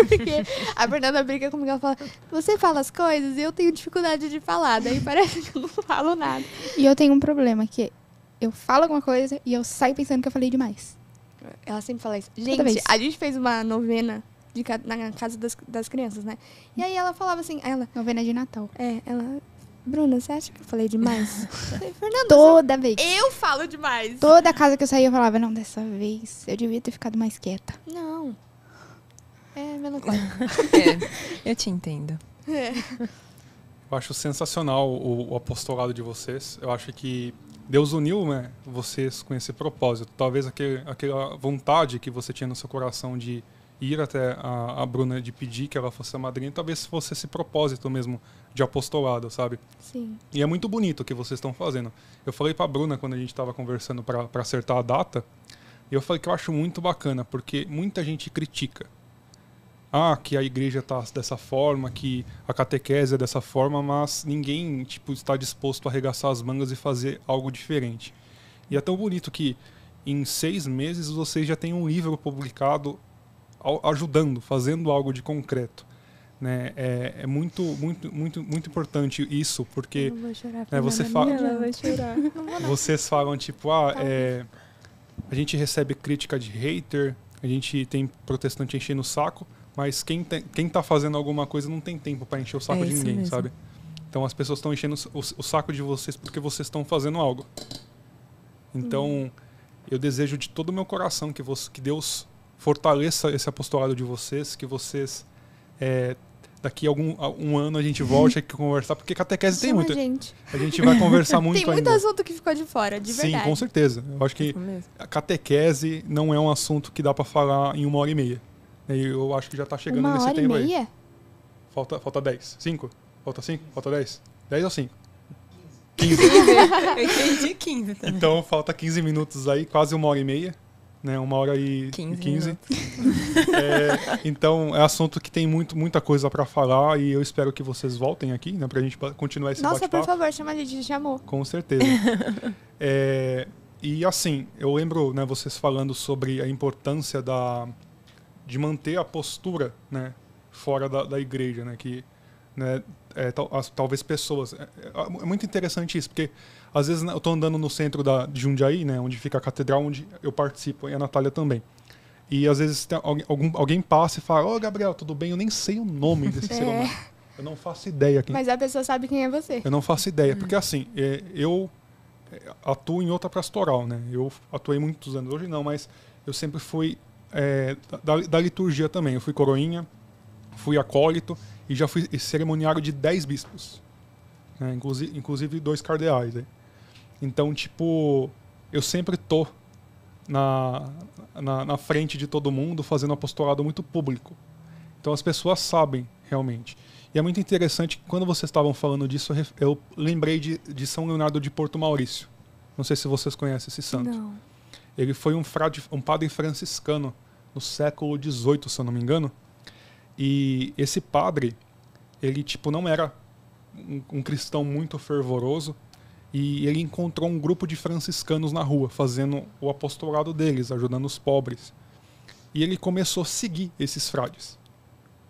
porque a Fernanda briga comigo, ela fala, você fala as coisas e eu tenho dificuldade de falar, daí parece que eu não falo nada. E eu tenho um problema, que eu falo alguma coisa e eu saio pensando que eu falei demais. Ela sempre fala isso. Toda Gente, vez. a gente fez uma novena na casa das crianças, né? E aí ela falava assim, Novena de Natal. ela, Bruna, você acha que eu falei demais? Eu falei, Fernanda, Toda vez. eu falo demais. Toda casa que eu saía eu falava, não, dessa vez eu devia ter ficado mais quieta. Não. É melancólico. Eu te entendo. Eu acho sensacional o apostolado de vocês. Eu acho que Deus uniu, né, vocês com esse propósito. Talvez aquela vontade que você tinha no seu coração de ir até a Bruna, de pedir que ela fosse a madrinha, talvez fosse esse propósito mesmo de apostolado, sabe? Sim. E é muito bonito o que vocês estão fazendo. Eu falei pra Bruna quando a gente estava conversando para acertar a data, e eu falei que eu acho muito bacana, porque muita gente critica. Que a igreja tá dessa forma, que a catequese é dessa forma, mas ninguém, tipo, está disposto a arregaçar as mangas e fazer algo diferente. E é tão bonito que em 6 meses vocês já têm um livro publicado ajudando, fazendo algo de concreto. Né? É muito, muito, muito, muito importante isso, porque Eu não vou chorar, né, você fala, Ela vai chorar. vocês falam tipo, a gente recebe crítica de hater, a gente tem protestante enchendo o saco, mas quem tá fazendo alguma coisa não tem tempo para encher o saco de isso ninguém, mesmo. sabe? Então as pessoas estão enchendo o saco de vocês porque vocês estão fazendo algo. Então eu desejo de todo o meu coração que Deus fortaleça esse apostolado de vocês, que vocês daqui a um ano a gente volte aqui a conversar, porque catequese tem Chama muito. gente. A gente vai conversar muito Tem muito ainda. assunto que ficou de fora, de Sim, verdade. com certeza. Eu acho que Isso mesmo. a catequese não é um assunto que dá para falar em 1h30. E eu acho que já tá chegando nesse 1h30? tempo aí. Falta 10. 5? Falta 5? Falta 10? 10 ou 5? 15. Eu entendi 15 também. Então falta 15 minutos aí, quase 1h30. Né? 1h15. 15 Então é assunto que tem muita coisa para falar e eu espero que vocês voltem aqui, né, pra gente continuar esse Nossa, por bate-papo. favor, chama a gente chamou. Com certeza. E assim, eu lembro, né, vocês falando sobre a importância de manter a postura, né, fora da igreja, né, que, né, talvez pessoas... É muito interessante isso, porque às vezes, né, eu estou andando no centro de Jundiaí, né, onde fica a catedral, onde eu participo, e a Natália também. E às vezes alguém passa e fala, ô Gabriel, tudo bem? Eu nem sei o nome desse ser humano. Eu não faço ideia. Mas a pessoa sabe quem é você. Eu não faço ideia, porque assim, eu atuo em outra pastoral, né? Eu atuei muitos anos, hoje não, mas eu sempre fui da liturgia também. Eu fui coroinha, fui acólito e já fui cerimoniário de 10 bispos, né? Inclusive 2 cardeais. Né? Então, tipo, eu sempre tô na frente de todo mundo fazendo apostolado muito público. Então as pessoas sabem realmente. E é muito interessante que quando vocês estavam falando disso, eu lembrei de São Leonardo de Porto Maurício. Não sei se vocês conhecem esse santo. Não. Ele foi um padre franciscano no século XVIII, se eu não me engano. E esse padre, ele tipo não era um cristão muito fervoroso, e ele encontrou um grupo de franciscanos na rua, fazendo o apostolado deles, ajudando os pobres. E ele começou a seguir esses frades.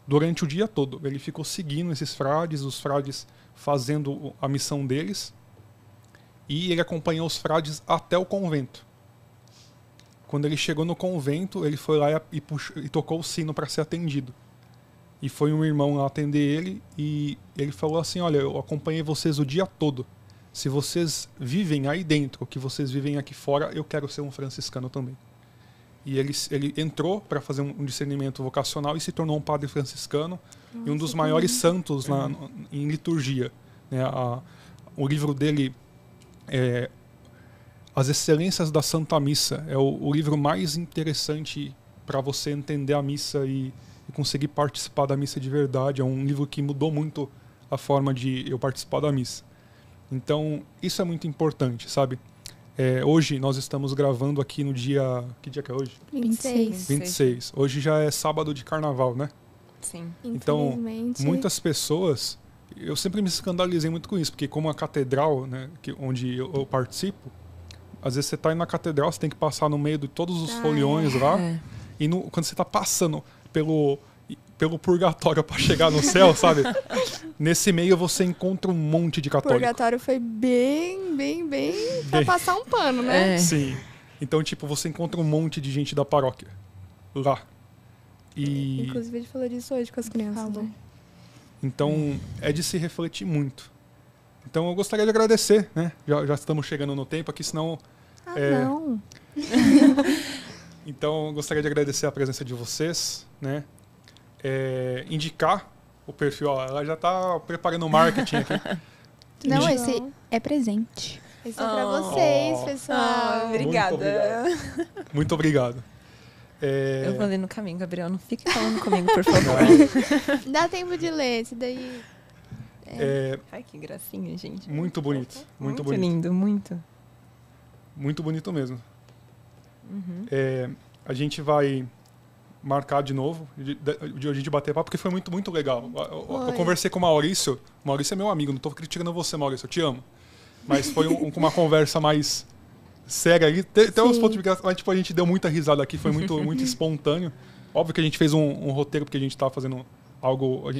Durante o dia todo, ele ficou seguindo esses frades, os frades fazendo a missão deles, e ele acompanhou os frades até o convento. Quando ele chegou no convento, ele foi lá e tocou o sino para ser atendido. E foi um irmão lá atender ele, e ele falou assim, olha, eu acompanhei vocês o dia todo. Se vocês vivem aí dentro, o que vocês vivem aqui fora, eu quero ser um franciscano também. E ele entrou para fazer um discernimento vocacional e se tornou um padre franciscano. Nossa, e um dos maiores santos em liturgia. Né? O livro dele é As Excelências da Santa Missa. É o livro mais interessante para você entender a missa e conseguir participar da missa de verdade. É um livro que mudou muito a forma de eu participar da missa. Então, isso é muito importante, sabe? Hoje nós estamos gravando aqui no dia... Que dia que é hoje? 26. 26. Hoje já é sábado de carnaval, né? Sim. Então, Infelizmente. muitas pessoas... Eu sempre me escandalizei muito com isso, porque como a catedral, né, onde eu participo, às vezes você está indo na catedral, você tem que passar no meio de todos os foliões lá, e quando você está passando pelo purgatório para chegar no céu, sabe? Nesse meio você encontra um monte de O católico. purgatório foi bem pra passar um pano, né? Sim. Então, tipo, você encontra um monte de gente da paróquia lá. E Inclusive, ele falou disso hoje com as crianças. Falou. Né? então é de se refletir muito. Então eu gostaria de agradecer, né? Já estamos chegando no tempo aqui, senão... Não. Então eu gostaria de agradecer a presença de vocês, né? Indicar o perfil, ó, ela já está preparando o marketing aqui. Não, Indi- esse é presente. Esse é pra vocês, pessoal. Obrigada. Muito obrigado. Eu vou ler no caminho, Gabriel. Não fique falando comigo, por favor. Dá tempo de ler, esse daí. Ai, que gracinha, gente. Muito bonito. Muito bonito. lindo, muito. Muito bonito mesmo. A gente vai marcar de novo, de a gente bater papo, porque foi muito, muito legal. Eu conversei com o Maurício. O Maurício é meu amigo, não estou criticando você, Maurício, eu te amo. Mas foi uma conversa mais séria aí. Tem uns pontos de graça, mas tipo, a gente deu muita risada aqui, foi muito, muito espontâneo. Óbvio que a gente fez um roteiro, porque a gente estava fazendo algo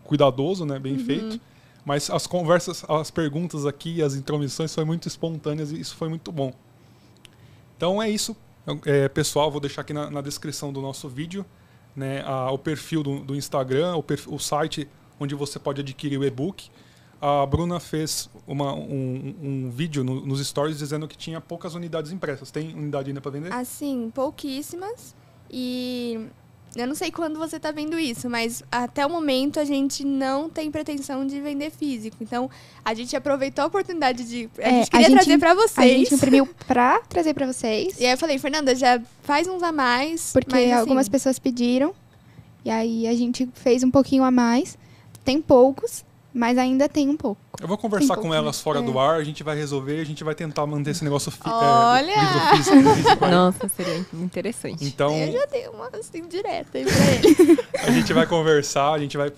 cuidadoso, né, bem feito. Mas as conversas, as perguntas aqui, as intromissões foram muito espontâneas e isso foi muito bom. Então é isso. Pessoal, vou deixar aqui na descrição do nosso vídeo, né, o perfil do Instagram, o site onde você pode adquirir o e-book. A Bruna fez um vídeo nos stories dizendo que tinha poucas unidades impressas. Tem unidade ainda para vender? Assim, pouquíssimas. E eu não sei quando você tá vendo isso, mas até o momento a gente não tem pretensão de vender físico. Então, a gente aproveitou a oportunidade de... A gente queria trazer pra vocês. A gente imprimiu pra trazer pra vocês. E aí eu falei, Fernanda, já faz uns a mais. Porque mas, assim, algumas pessoas pediram. E aí a gente fez um pouquinho a mais. Tem poucos, mas ainda tem um pouco. Eu vou conversar Tem com pouco, elas fora do ar, a gente vai resolver, a gente vai tentar manter esse negócio Olha! livro físico aí. Nossa, seria interessante. Então, Eu já dei uma assim direta aí pra ele. a gente vai conversar, a gente vai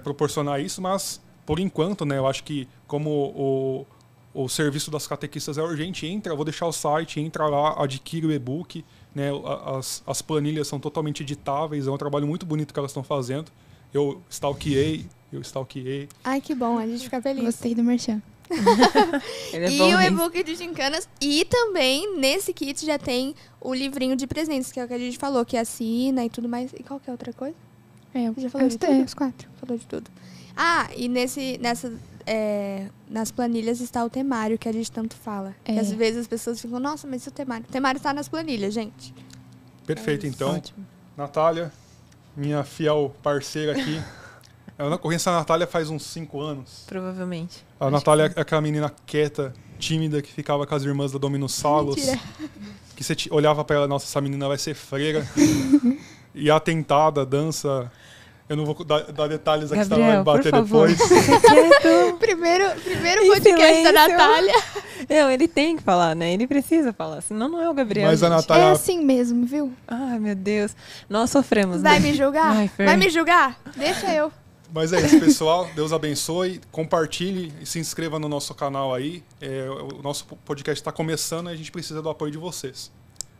proporcionar isso, mas por enquanto, né, eu acho que como o serviço das catequistas é urgente, eu vou deixar o site, entra lá, adquire o e-book, né, as planilhas são totalmente editáveis, é um trabalho muito bonito que elas estão fazendo. Eu stalkeei. Ai, que bom, a gente fica feliz. Gostei do merchan. Ele é E bom o mesmo. e-book de gincanas. E também, nesse kit, já tem o livrinho de presentes, que é o que a gente falou, que assina e tudo mais. E qual que é a outra coisa? Você já falou de tudo? os 4. Falou de tudo. Ah, e nas planilhas está o temário que a gente tanto fala. Que às vezes as pessoas ficam, nossa, mas e o temário? O temário está nas planilhas, gente. Perfeito, então. Ótimo. Natália, minha fiel parceira aqui. Eu conheço a Natália faz uns 5 anos. Provavelmente. A Acho Natália que é aquela menina quieta, tímida, que ficava com as irmãs da Dominus Salus. Mentira. Que você olhava pra ela, nossa, essa menina vai ser freira. E atentada, dança. Eu não vou dar detalhes aqui, senão ela vai Gabriel, bater por favor. depois. Quieto. Primeiro Em podcast da silêncio. Natália. Não, ele tem que falar, né? Ele precisa falar, senão não é o Gabriel. Mas a gente. Natália- É assim mesmo, viu? Ai, meu Deus. Nós sofremos, Vai né? me julgar? Vai, Fer. Vai me julgar? Deixa eu. Mas é isso, pessoal. Deus abençoe. Compartilhe e se inscreva no nosso canal aí. O nosso podcast está começando e a gente precisa do apoio de vocês.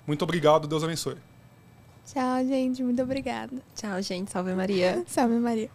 Muito obrigado. Deus abençoe. Tchau, gente. Muito obrigada. Tchau, gente. Salve Maria. Salve, Maria.